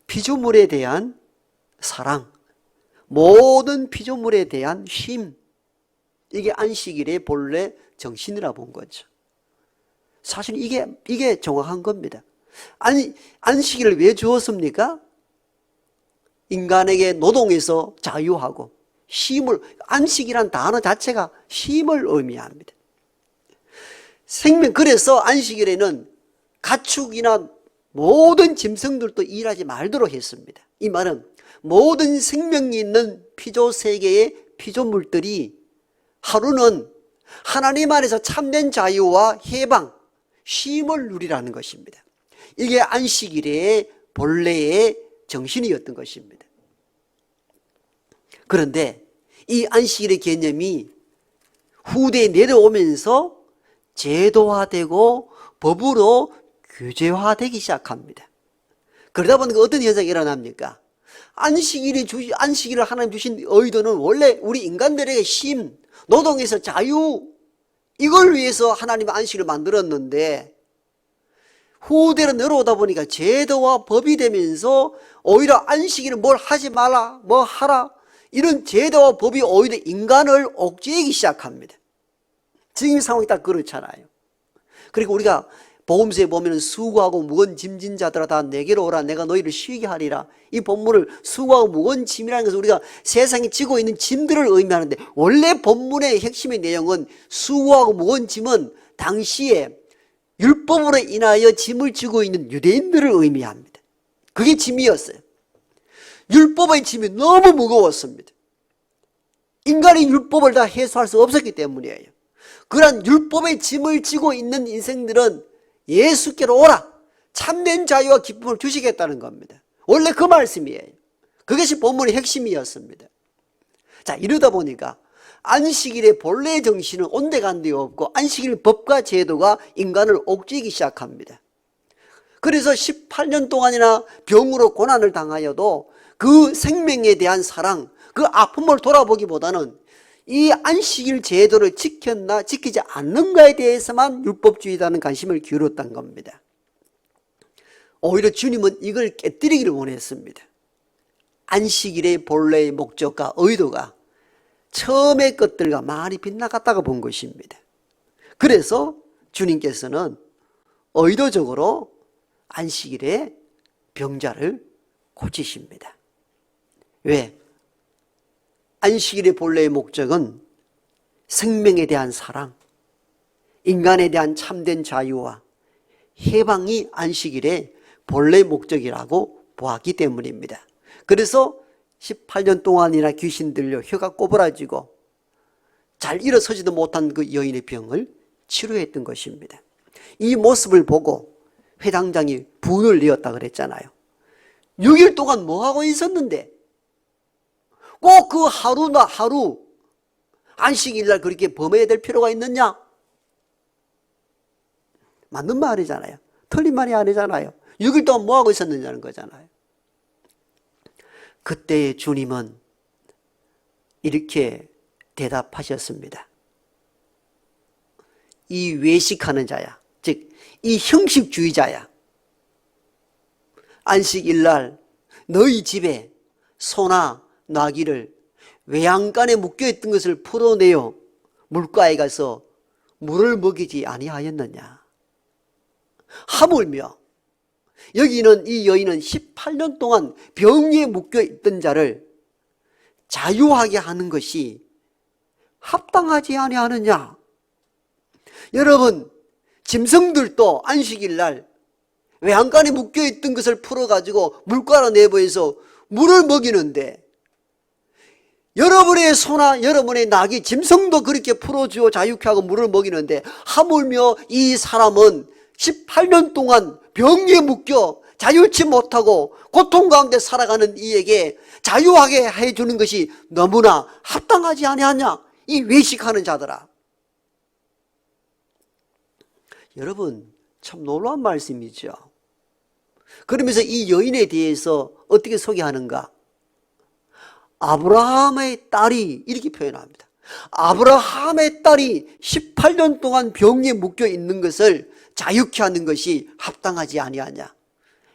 피조물에 대한 사랑, 모든 피조물에 대한 쉼, 이게 안식일의 본래 정신이라 본 거죠. 사실 이게 정확한 겁니다. 아니, 안식일을 왜 주었습니까? 인간에게 노동에서 자유하고 쉼을, 안식이란 단어 자체가 쉼을 의미합니다. 그래서 안식일에는 가축이나 모든 짐승들도 일하지 말도록 했습니다. 이 말은 모든 생명이 있는 피조 세계의 피조물들이 하루는 하나님 안에서 참된 자유와 해방, 쉼을 누리라는 것입니다. 이게 안식일의 본래의 정신이었던 것입니다. 그런데 이 안식일의 개념이 후대에 내려오면서 제도화되고 법으로 규제화되기 시작합니다. 그러다 보니까 어떤 현상이 일어납니까? 안식일을 하나님 주신 의도는 원래 우리 인간들에게 쉼, 노동에서 자유, 이걸 위해서 하나님은 안식일을 만들었는데 후대로 내려오다 보니까 제도와 법이 되면서 오히려 안식일은 뭘 하지 마라, 뭐 하라, 이런 제도와 법이 오히려 인간을 옥죄이기 시작합니다. 지금 상황이 딱 그렇잖아요. 그리고 우리가 복음서에 보면 수고하고 무거운 짐진 자들아 다 내게로 오라, 내가 너희를 쉬게 하리라. 이 본문을 수고하고 무거운 짐이라는 것은 우리가 세상에 지고 있는 짐들을 의미하는데, 원래 본문의 핵심의 내용은 수고하고 무거운 짐은 당시에 율법으로 인하여 짐을 지고 있는 유대인들을 의미합니다. 그게 짐이었어요. 율법의 짐이 너무 무거웠습니다. 인간이 율법을 다 해소할 수 없었기 때문이에요. 그러한 율법의 짐을 지고 있는 인생들은 예수께로 오라, 참된 자유와 기쁨을 주시겠다는 겁니다. 원래 그 말씀이에요. 그것이 본문의 핵심이었습니다. 자, 이러다 보니까 안식일의 본래의 정신은 온데간데 없고 안식일 법과 제도가 인간을 옥죄이기 시작합니다. 그래서 18년 동안이나 병으로 고난을 당하여도 그 생명에 대한 사랑, 그 아픔을 돌아보기보다는 이 안식일 제도를 지켰나 지키지 않는가에 대해서만 율법주의자는 관심을 기울였던 겁니다. 오히려 주님은 이걸 깨뜨리기를 원했습니다. 안식일의 본래의 목적과 의도가 처음의 것들과 많이 빗나갔다고 본 것입니다. 그래서 주님께서는 의도적으로 안식일에 병자를 고치십니다. 왜? 안식일의 본래의 목적은 생명에 대한 사랑, 인간에 대한 참된 자유와 해방이 안식일의 본래 목적이라고 보았기 때문입니다. 그래서 18년 동안이나 귀신 들려 혀가 꼬부라지고 잘 일어서지도 못한 그 여인의 병을 치료했던 것입니다. 이 모습을 보고 회당장이 분을 내었다 그랬잖아요. 6일 동안 뭐 하고 있었는데 꼭 그 하루나 하루 안식일날 그렇게 범해야 될 필요가 있느냐? 맞는 말이잖아요. 틀린 말이 아니잖아요. 6일 동안 뭐 하고 있었느냐는 거잖아요. 그때 주님은 이렇게 대답하셨습니다. 이 외식하는 자야, 즉 이 형식주의자야, 안식일날 너희 집에 소나 나귀를 외양간에 묶여있던 것을 풀어내어 물가에 가서 물을 먹이지 아니하였느냐. 하물며 여기는 이 여인은 18년 동안 병에 묶여있던 자를 자유하게 하는 것이 합당하지 아니하느냐. 여러분, 짐승들도 안식일날 외양간에 묶여있던 것을 풀어가지고 물가로 내보내서 물을 먹이는데, 여러분의 소나 여러분의 낙이 짐승도 그렇게 풀어주어 자유케 하고 물을 먹이는데, 하물며 이 사람은 18년 동안 병에 묶여 자유치 못하고 고통 가운데 살아가는 이에게 자유하게 해주는 것이 너무나 합당하지 아니하냐, 이 외식하는 자들아. 여러분, 참 놀라운 말씀이죠. 그러면서 이 여인에 대해서 어떻게 소개하는가? 아브라함의 딸이 이렇게 표현합니다. 아브라함의 딸이 18년 동안 병에 묶여 있는 것을 자유케 하는 것이 합당하지 아니하냐.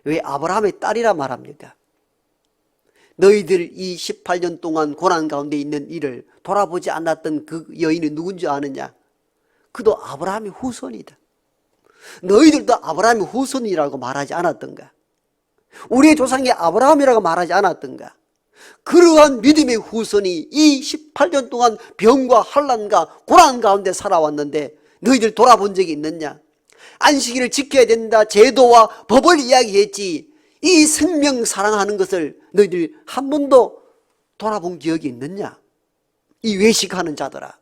왜 아브라함의 딸이라 말합니까? 너희들 이 18년 동안 고난 가운데 있는 이를 돌아보지 않았던 그 여인이 누군지 아느냐? 그도 아브라함의 후손이다. 너희들도 아브라함의 후손이라고 말하지 않았던가? 우리의 조상이 아브라함이라고 말하지 않았던가? 그러한 믿음의 후손이 이 18년 동안 병과 환난과 고난 가운데 살아왔는데 너희들 돌아본 적이 있느냐? 안식일을 지켜야 된다 제도와 법을 이야기했지 이 생명 사랑하는 것을 너희들 한 번도 돌아본 기억이 있느냐? 이 외식하는 자들아,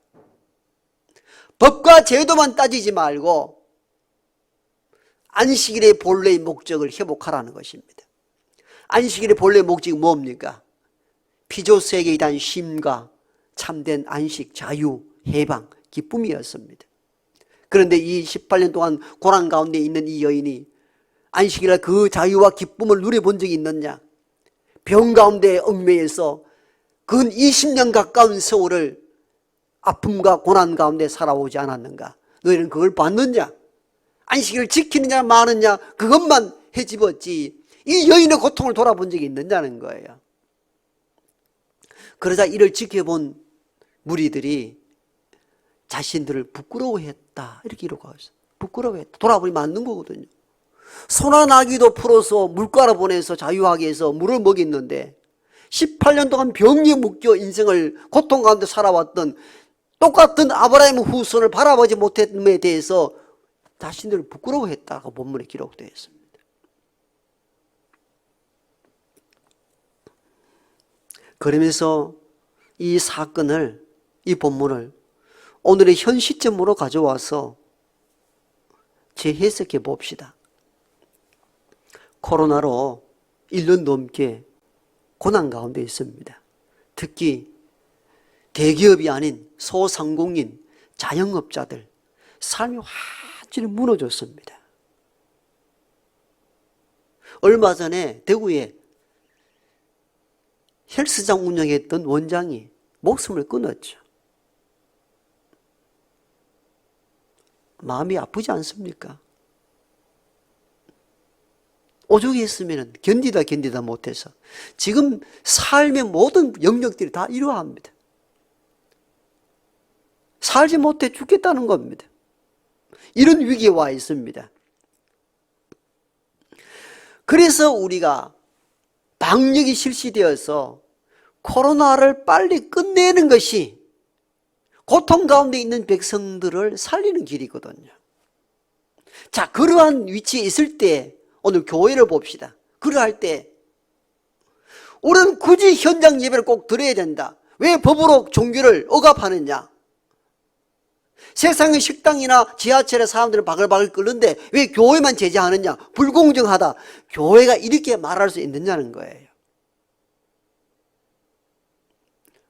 법과 제도만 따지지 말고 안식일의 본래의 목적을 회복하라는 것입니다. 안식일의 본래의 목적이 뭡니까? 피조세계에 대한 쉼과 참된 안식, 자유, 해방, 기쁨이었습니다. 그런데 이 18년 동안 고난 가운데 있는 이 여인이 안식일날 그 자유와 기쁨을 누려본 적이 있느냐? 병 가운데 얽매여서 근 20년 가까운 세월을 아픔과 고난 가운데 살아오지 않았는가? 너희는 그걸 봤느냐? 안식일을 지키느냐 마느냐 그것만 헤집었지 이 여인의 고통을 돌아본 적이 있느냐는 거예요. 그러자 이를 지켜본 무리들이 자신들을 부끄러워했다 이렇게 기록하고 있어요. 부끄러워했다. 돌아보니 맞는 거거든요. 소나 나귀도 풀어서 물가로 보내서 자유하게 해서 물을 먹였는데 18년 동안 병에 묶여 인생을 고통 가운데 살아왔던 똑같은 아브라함의 후손을 바라보지 못했음에 대해서 자신들을 부끄러워했다고 본문에 기록되어 있습니다. 그러면서 이 사건을, 이 본문을 오늘의 현 시점으로 가져와서 재해석해 봅시다. 코로나로 1년 넘게 고난 가운데 있습니다. 특히 대기업이 아닌 소상공인, 자영업자들 삶이 완전히 무너졌습니다. 얼마 전에 대구에 헬스장 운영했던 원장이 목숨을 끊었죠. 마음이 아프지 않습니까? 오죽했으면 견디다 못해서 지금 삶의 모든 영역들이 다 이러합니다. 살지 못해 죽겠다는 겁니다. 이런 위기에 와 있습니다. 그래서 우리가 방역이 실시되어서 코로나를 빨리 끝내는 것이 고통 가운데 있는 백성들을 살리는 길이거든요. 자, 그러한 위치에 있을 때 오늘 교회를 봅시다. 그러할 때 우리는 굳이 현장 예배를 꼭 드려야 된다. 왜 법으로 종교를 억압하느냐? 세상의 식당이나 지하철에 사람들은 바글바글 끓는데 왜 교회만 제재하느냐? 불공정하다. 교회가 이렇게 말할 수 있느냐는 거예요.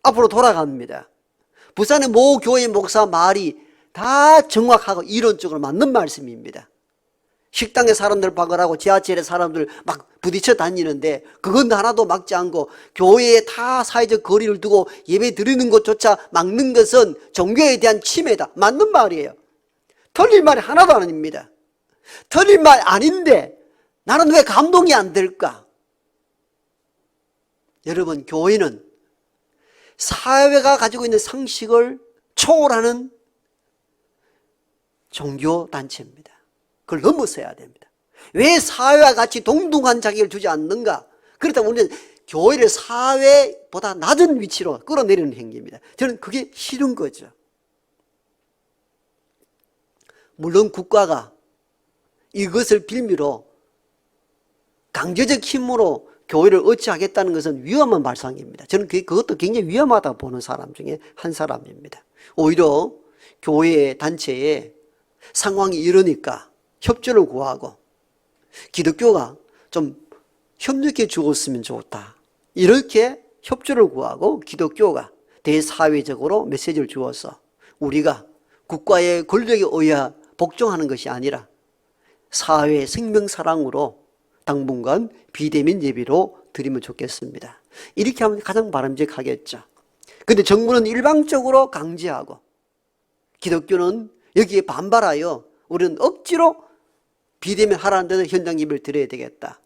앞으로 돌아갑니다. 부산의 모 교회 목사 말이 다 정확하고 이론적으로 맞는 말씀입니다. 식당에 사람들 박을하고 지하철에 사람들 막 부딪혀 다니는데 그건 하나도 막지 않고 교회에 다 사회적 거리를 두고 예배 드리는 것조차 막는 것은 종교에 대한 침해다. 맞는 말이에요. 틀린 말이 하나도 아닙니다. 틀린 말 아닌데 나는 왜 감동이 안 될까? 여러분, 교회는 사회가 가지고 있는 상식을 초월하는 종교단체입니다. 그걸 넘어서야 됩니다. 왜 사회와 같이 동등한 자격을 주지 않는가? 그렇다면 우리는 교회를 사회보다 낮은 위치로 끌어내리는 행위입니다. 저는 그게 싫은 거죠. 물론 국가가 이것을 빌미로 강제적 힘으로 교회를 어찌하겠다는 것은 위험한 발상입니다. 저는 그것도 굉장히 위험하다고 보는 사람 중에 한 사람입니다. 오히려 교회 단체에 상황이 이러니까 협조를 구하고 기독교가 좀 협력해 주었으면 좋다. 이렇게 협조를 구하고 기독교가 대사회적으로 메시지를 주어서 우리가 국가의 권력에 의해 복종하는 것이 아니라 사회 생명사랑으로 당분간 비대면 예배로 드리면 좋겠습니다. 이렇게 하면 가장 바람직하겠죠. 근데 정부는 일방적으로 강제하고 기독교는 여기에 반발하여 우리는 억지로 비대면 하라는 데는 현장 예배를 드려야 되겠다.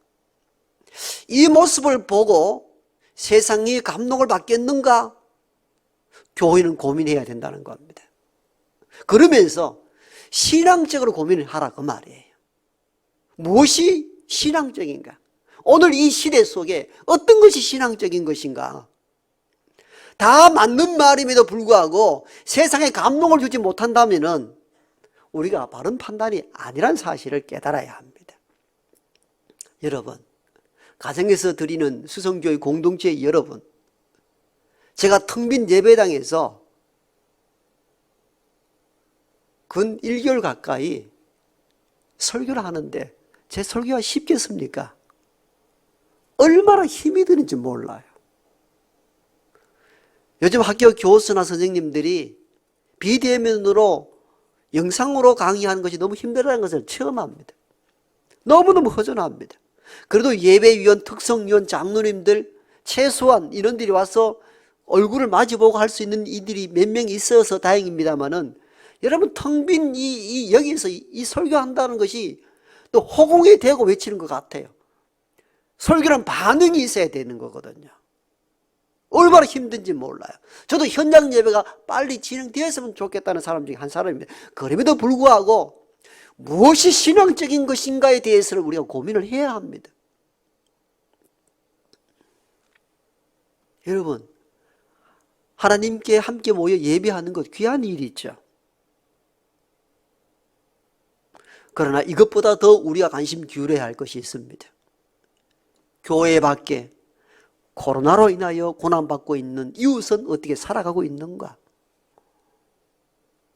이 모습을 보고 세상이 감동을 받겠는가? 교회는 고민해야 된다는 겁니다. 그러면서 신앙적으로 고민을 하라 그 말이에요. 무엇이 신앙적인가? 오늘 이 시대 속에 어떤 것이 신앙적인 것인가? 다 맞는 말임에도 불구하고 세상에 감동을 주지 못한다면 우리가 바른 판단이 아니란 사실을 깨달아야 합니다. 여러분, 가정에서 드리는 수성교회 공동체 여러분, 제가 텅 빈 예배당에서 근 1개월 가까이 설교를 하는데 제 설교가 쉽겠습니까? 얼마나 힘이 드는지 몰라요. 요즘 학교 교수나 선생님들이 비대면으로 영상으로 강의하는 것이 너무 힘들다는 것을 체험합니다. 너무너무 허전합니다. 그래도 예배위원, 특성위원, 장로님들 최소한 이런들이 와서 얼굴을 마주보고 할 수 있는 이들이 몇 명 있어서 다행입니다만은 여러분 텅 빈 여기서 이 설교한다는 것이 또 허공에 대고 외치는 것 같아요. 설교란 반응이 있어야 되는 거거든요. 얼마나 힘든지 몰라요. 저도 현장 예배가 빨리 진행되었으면 좋겠다는 사람 중에 한 사람입니다. 그럼에도 불구하고 무엇이 신앙적인 것인가에 대해서는 우리가 고민을 해야 합니다. 여러분, 하나님께 함께 모여 예배하는 것 귀한 일이죠. 그러나 이것보다 더 우리가 관심 기울여야 할 것이 있습니다. 교회 밖에 코로나로 인하여 고난받고 있는 이웃은 어떻게 살아가고 있는가?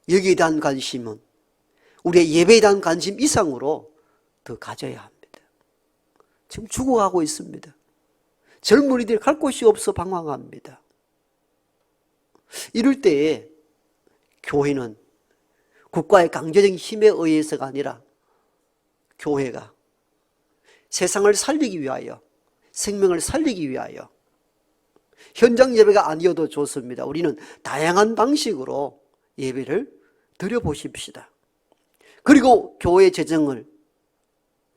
여기에 대한 관심은 우리의 예배에 대한 관심 이상으로 더 가져야 합니다. 지금 죽어가고 있습니다. 젊은이들이 갈 곳이 없어 방황합니다. 이럴 때에 교회는 국가의 강제적인 힘에 의해서가 아니라 교회가 세상을 살리기 위하여, 생명을 살리기 위하여 현장 예배가 아니어도 좋습니다. 우리는 다양한 방식으로 예배를 드려보십시다. 그리고 교회 재정을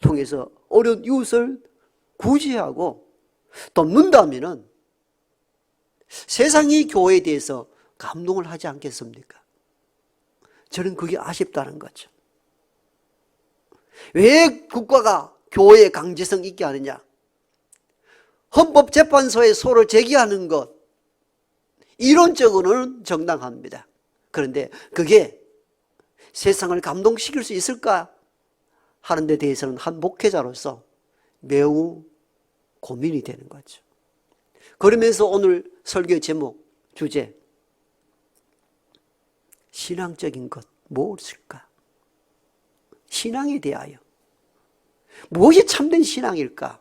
통해서 어려운 이웃을 구제하고 돕는다면 세상이 교회에 대해서 감동을 하지 않겠습니까? 저는 그게 아쉽다는 거죠. 왜 국가가 교회에 강제성 있게 하느냐? 헌법재판소에 소를 제기하는 것, 이론적으로는 정당합니다. 그런데 그게 세상을 감동시킬 수 있을까 하는 데 대해서는 한 목회자로서 매우 고민이 되는 거죠. 그러면서 오늘 설교 제목, 주제, 신앙적인 것 무엇일까? 신앙에 대하여 무엇이 참된 신앙일까?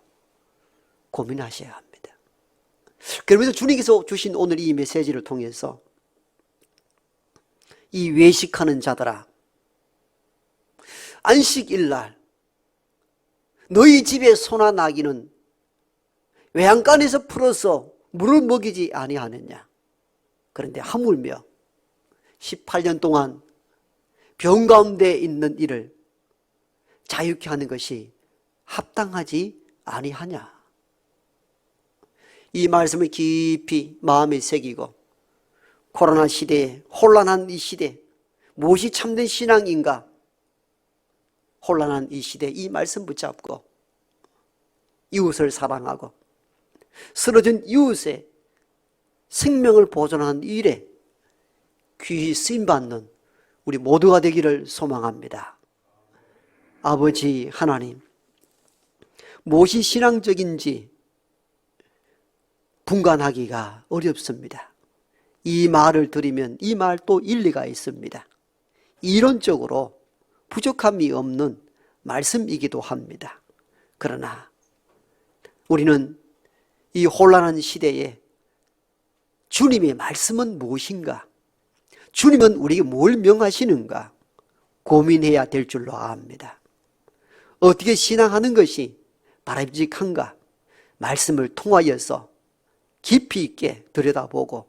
고민하셔야 합니다. 그러면서 주님께서 주신 오늘 이 메시지를 통해서 이 외식하는 자들아, 안식일날 너희 집에 소나 나귀는 외양간에서 풀어서 물을 먹이지 아니하느냐? 그런데 하물며 18년 동안 병 가운데 있는 이를 자유케 하는 것이 합당하지 아니하냐? 이 말씀을 깊이 마음에 새기고 코로나 시대에, 혼란한 이 시대, 무엇이 참된 신앙인가? 혼란한 이 시대에 이 말씀 붙잡고 이웃을 사랑하고 쓰러진 이웃의 생명을 보존하는 일에 귀히 쓰임받는 우리 모두가 되기를 소망합니다. 아버지 하나님, 무엇이 신앙적인지 분간하기가 어렵습니다. 이 말을 들으면 이 말도 일리가 있습니다. 이론적으로 부족함이 없는 말씀이기도 합니다. 그러나 우리는 이 혼란한 시대에 주님의 말씀은 무엇인가? 주님은 우리에게 뭘 명하시는가? 고민해야 될 줄로 압니다. 어떻게 신앙하는 것이 바람직한가? 말씀을 통하여서 깊이 있게 들여다보고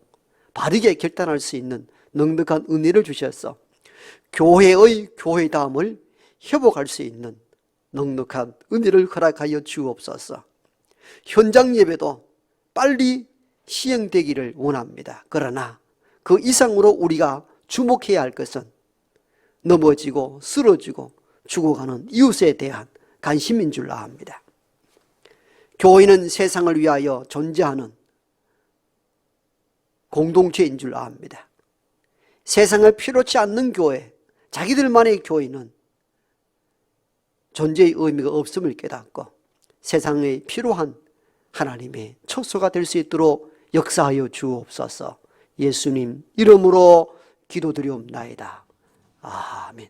바르게 결단할 수 있는 넉넉한 은혜를 주셔서 교회의 교회다움을 회복할 수 있는 넉넉한 은혜를 허락하여 주옵소서. 현장 예배도 빨리 시행되기를 원합니다. 그러나 그 이상으로 우리가 주목해야 할 것은 넘어지고 쓰러지고 죽어가는 이웃에 대한 관심인 줄 압니다. 교회는 세상을 위하여 존재하는 공동체인 줄 압니다. 세상을 필요치 않는 교회, 자기들만의 교회는 존재의 의미가 없음을 깨닫고 세상에 필요한 하나님의 척소가 될 수 있도록 역사하여 주옵소서. 예수님 이름으로 기도드리옵나이다. 아멘.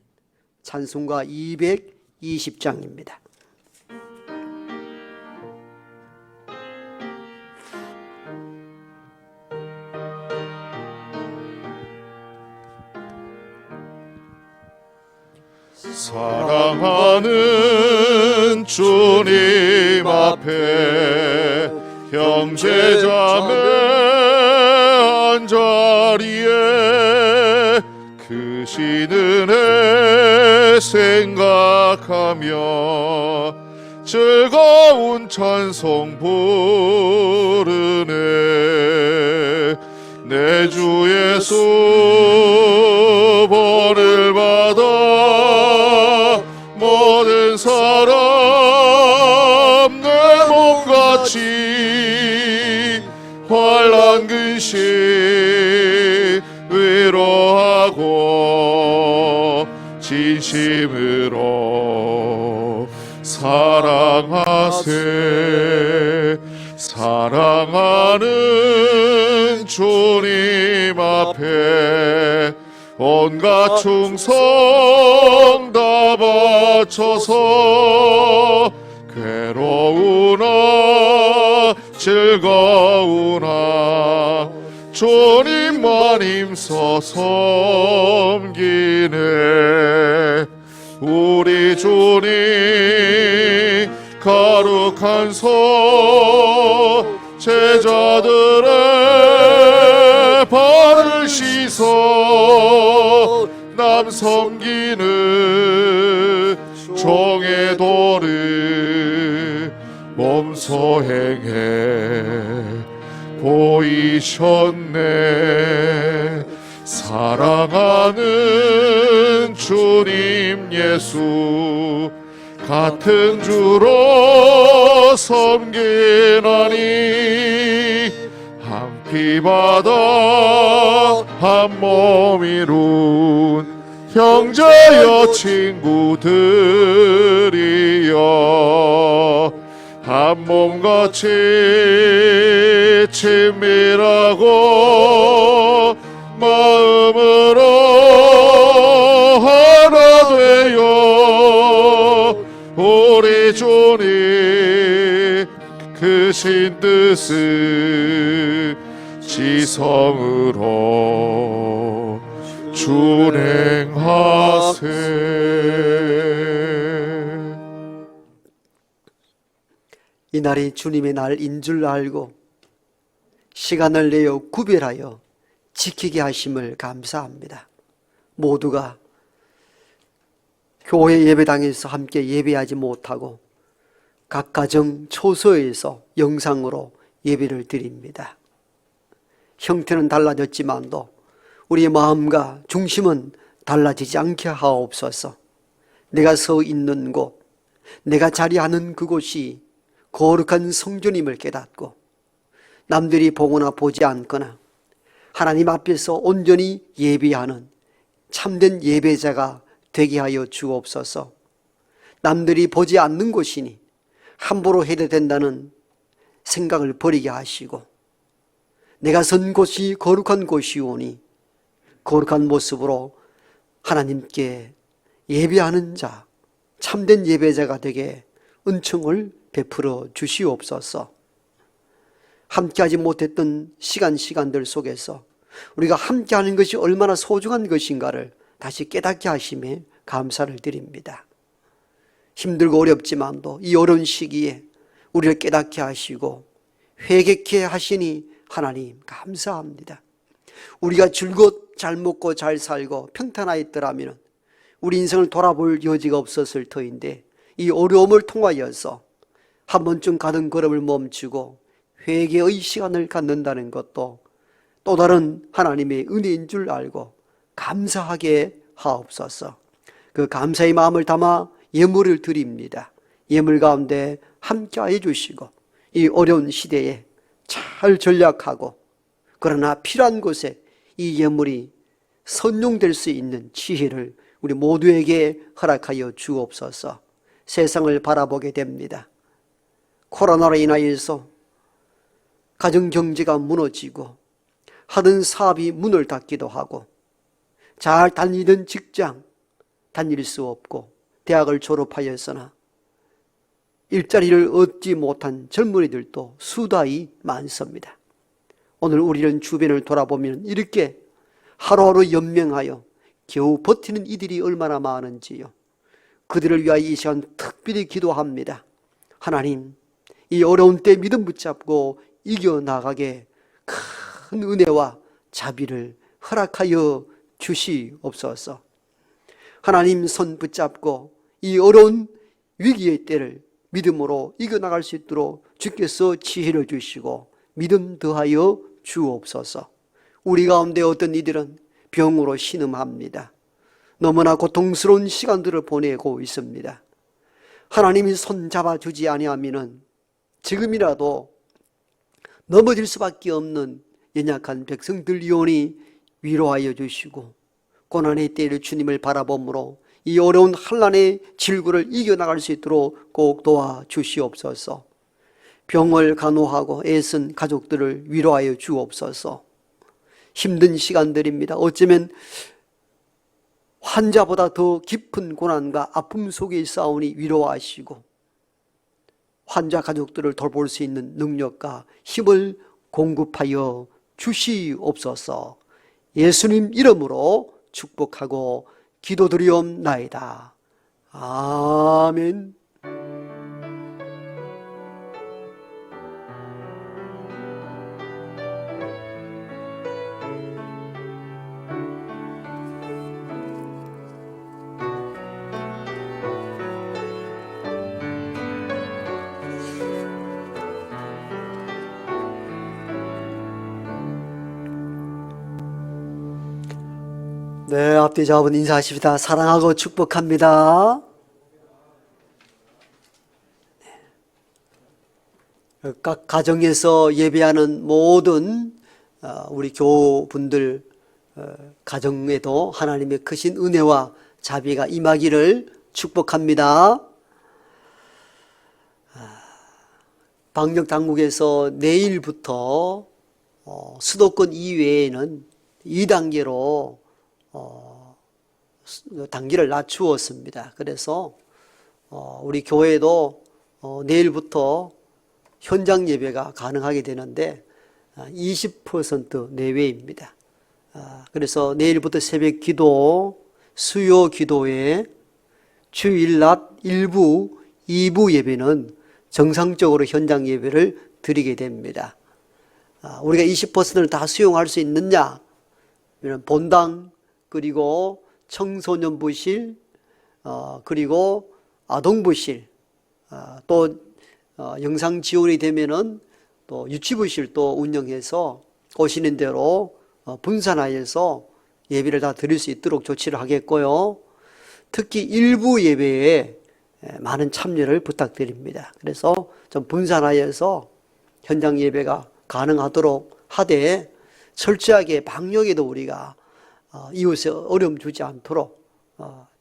찬송가 220장입니다. 사랑하는 주님 앞에 형제자매 한자리에 그 신은혜 생각하며 즐거운 찬송 부르네. 내 주 예수 본을 받아 모든 사람 내 몸같이 환난 근심 위로하고 진심으로 사랑하세. 사랑하는 주님 앞에 온갖 충성 다 바쳐서 괴로우나 즐거우나 주님만 힘써 섬기네. 우리 주님 거룩한 손 제자들의 발을 씻어 남 섬기는 종의 도를 몸소 행해 보이셨네. 사랑하는 주님 예수 같은 주로 섬기나니 한 피바다 한 몸 이룬 형제여 친구들이여 한 몸같이 친밀하고 마음으로 하나 되어 우리 주님 크신 뜻을 지성으로 준행하세. 이 날이 주님의 날인 줄 알고 시간을 내어 구별하여 지키게 하심을 감사합니다. 모두가 교회 예배당에서 함께 예배하지 못하고 각 가정 초소에서 영상으로 예배를 드립니다. 형태는 달라졌지만도 우리의 마음과 중심은 달라지지 않게 하옵소서. 내가 서 있는 곳, 내가 자리하는 그곳이 거룩한 성전임을 깨닫고 남들이 보거나 보지 않거나 하나님 앞에서 온전히 예배하는 참된 예배자가 되게 하여 주옵소서. 남들이 보지 않는 곳이니 함부로 해도 된다는 생각을 버리게 하시고 내가 선 곳이 거룩한 곳이오니 거룩한 모습으로 하나님께 예배하는 자, 참된 예배자가 되게 은총을 베풀어 주시옵소서. 함께하지 못했던 시간들 속에서 우리가 함께하는 것이 얼마나 소중한 것인가를 다시 깨닫게 하심에 감사를 드립니다. 힘들고 어렵지만도 이 어려운 시기에 우리를 깨닫게 하시고 회개케 하시니 하나님 감사합니다. 우리가 줄곧 잘 먹고 잘 살고 평탄하였더라면 우리 인생을 돌아볼 여지가 없었을 터인데 이 어려움을 통하여서 한 번쯤 가던 걸음을 멈추고 회개의 시간을 갖는다는 것도 또 다른 하나님의 은혜인 줄 알고 감사하게 하옵소서. 그 감사의 마음을 담아 예물을 드립니다. 예물 가운데 함께해 주시고 이 어려운 시대에 잘 전략하고 그러나 필요한 곳에 이 예물이 선용될 수 있는 지혜를 우리 모두에게 허락하여 주옵소서. 세상을 바라보게 됩니다. 코로나로 인하여서 가정경제가 무너지고 하던 사업이 문을 닫기도 하고 잘 다니던 직장 다닐 수 없고 대학을 졸업하였으나 일자리를 얻지 못한 젊은이들도 수다히 많습니다. 오늘 우리는 주변을 돌아보면 이렇게 하루하루 연명하여 겨우 버티는 이들이 얼마나 많은지요. 그들을 위하여 이 시간 특별히 기도합니다. 하나님, 이 어려운 때 믿음 붙잡고 이겨나가게 큰 은혜와 자비를 허락하여 주시옵소서. 하나님 손 붙잡고 이 어려운 위기의 때를 믿음으로 이겨나갈 수 있도록 주께서 지혜를 주시고 믿음 더하여 주옵소서. 우리 가운데 어떤 이들은 병으로 신음합니다. 너무나 고통스러운 시간들을 보내고 있습니다. 하나님이 손 잡아주지 아니하면은 지금이라도 넘어질 수밖에 없는 연약한 백성들 영혼이 위로하여 주시고 고난의 때를 주님을 바라봄으로 이 어려운 환난의 질구를 이겨나갈 수 있도록 꼭 도와주시옵소서. 병을 간호하고 애쓴 가족들을 위로하여 주옵소서. 힘든 시간들입니다. 어쩌면 환자보다 더 깊은 고난과 아픔 속에 싸우니 위로하시고 환자 가족들을 돌볼 수 있는 능력과 힘을 공급하여 주시옵소서. 예수님 이름으로 축복하고 기도드리옵나이다. 아멘. 네, 앞뒤 좌우분 인사하십시다. 사랑하고 축복합니다. 각 가정에서 예배하는 모든 우리 교우분들 가정에도 하나님의 크신 은혜와 자비가 임하기를 축복합니다. 방역당국에서 내일부터 수도권 이외에는 2단계로 단계를 낮추었습니다. 그래서 우리 교회도 내일부터 현장 예배가 가능하게 되는데 20% 내외입니다. 그래서 내일부터 새벽 기도, 수요 기도에 주일 낮 1부, 2부 예배는 정상적으로 현장 예배를 드리게 됩니다. 우리가 20%를 다 수용할 수 있느냐? 본당, 그리고 청소년부실, 그리고 아동부실, 또 영상 지원이 되면은 또 유치부실 또 운영해서 오시는 대로 분산하여서 예배를 다 드릴 수 있도록 조치를 하겠고요. 특히 일부 예배에 많은 참여를 부탁드립니다. 그래서 좀 분산하여서 현장 예배가 가능하도록 하되 철저하게 방역에도 우리가 이웃에 어려움 주지 않도록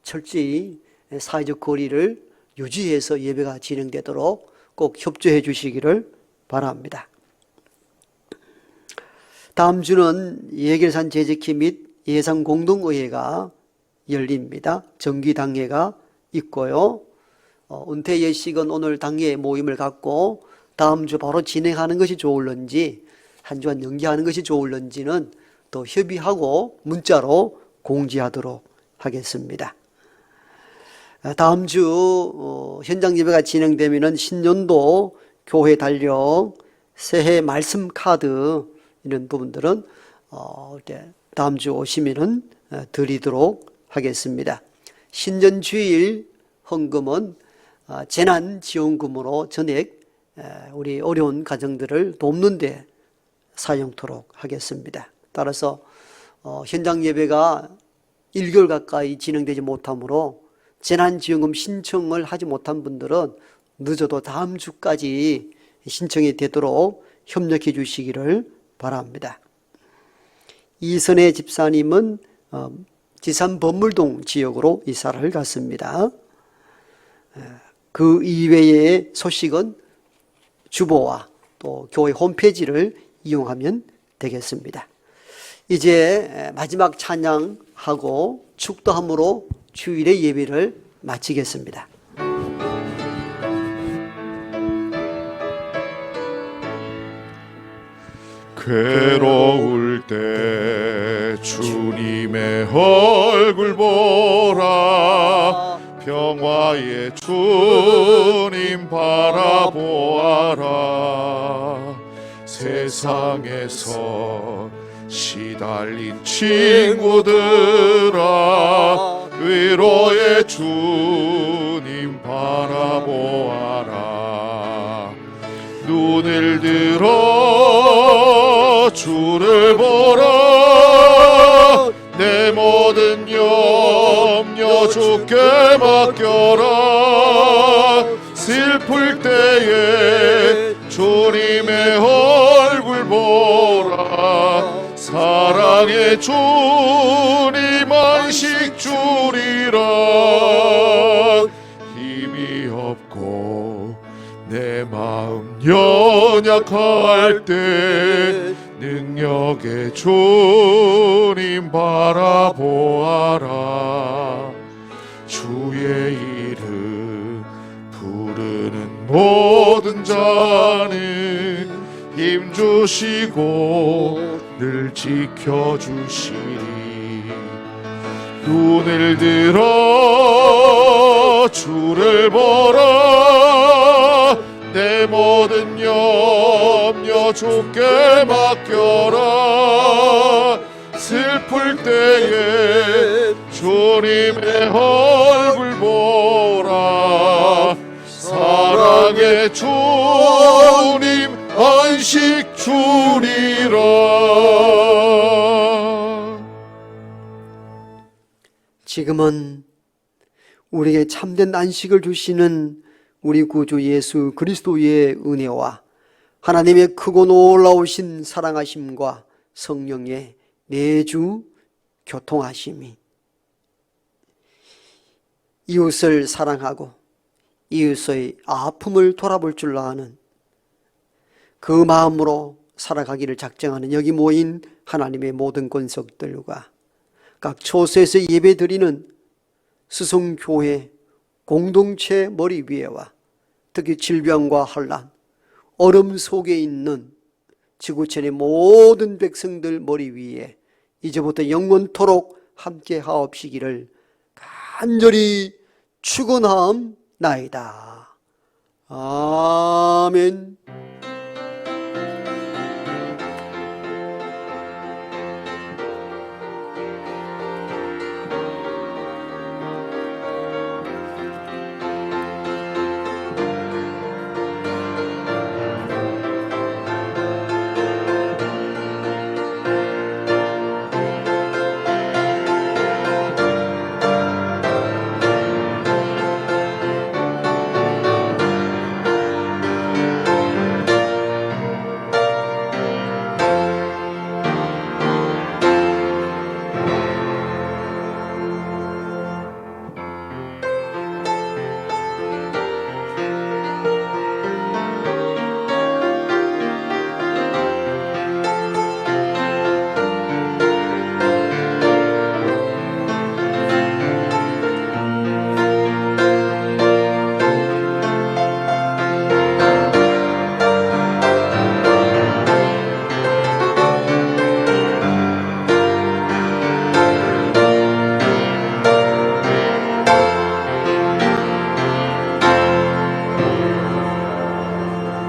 철저히 사회적 거리를 유지해서 예배가 진행되도록 꼭 협조해 주시기를 바랍니다. 다음 주는 예결산 제지키 및 예산공동의회가 열립니다. 정기당회가 있고요. 은퇴 예식은 오늘 당회 모임을 갖고 다음 주 바로 진행하는 것이 좋을런지 한 주간 연기하는 것이 좋을런지는 또 협의하고 문자로 공지하도록 하겠습니다. 다음 주 현장 예배가 진행되면은 신년도 교회 달력, 새해 말씀 카드 이런 부분들은 이제 다음 주 오시면은 드리도록 하겠습니다. 신전주일 헌금은 재난지원금으로 전액 우리 어려운 가정들을 돕는 데 사용토록 하겠습니다. 따라서 현장 예배가 1개월 가까이 진행되지 못하므로 재난지원금 신청을 하지 못한 분들은 늦어도 다음 주까지 신청이 되도록 협력해 주시기를 바랍니다. 이선혜 집사님은 지산 범물동 지역으로 이사를 갔습니다. 그 이외의 소식은 주보와 또 교회 홈페이지를 이용하면 되겠습니다. 이제 마지막 찬양하고 축도함으로 주일의 예배를 마치겠습니다. 괴로울 때 주님의 얼굴 보라, 평화의 주님 바라보아라. 세상에서 시달린 친구들아, 위로의 주님 바라보아라. 눈을 들어 주를 보라, 내 모든 염려 주께 맡겨라. 슬플 때에 주님의 얼굴 보라, 사랑의 주님 안식 주리라. 힘이 없고 내 마음 연약할 때 능력의 주님 바라보아라. 주의 이름 부르는 모든 자는 힘 주시고 늘 지켜주시리. 눈을 들어 주를 보라, 내 모든 염려 주께 맡겨라. 슬플 때에 주님의 얼굴 보라, 사랑의 주님 안식 주리라. 지금은 우리에게 참된 안식을 주시는 우리 구주 예수 그리스도의 은혜와 하나님의 크고 놀라우신 사랑하심과 성령의 내주 교통하심이 이웃을 사랑하고 이웃의 아픔을 돌아볼 줄 아는 그 마음으로 살아가기를 작정하는 여기 모인 하나님의 모든 권속들과 각 초소에서 예배드리는 스승교회 공동체 머리 위에와 특히 질병과 환난, 얼음 속에 있는 지구촌의 모든 백성들 머리 위에 이제부터 영원토록 함께 하옵시기를 간절히 축원하옵나이다. 아멘.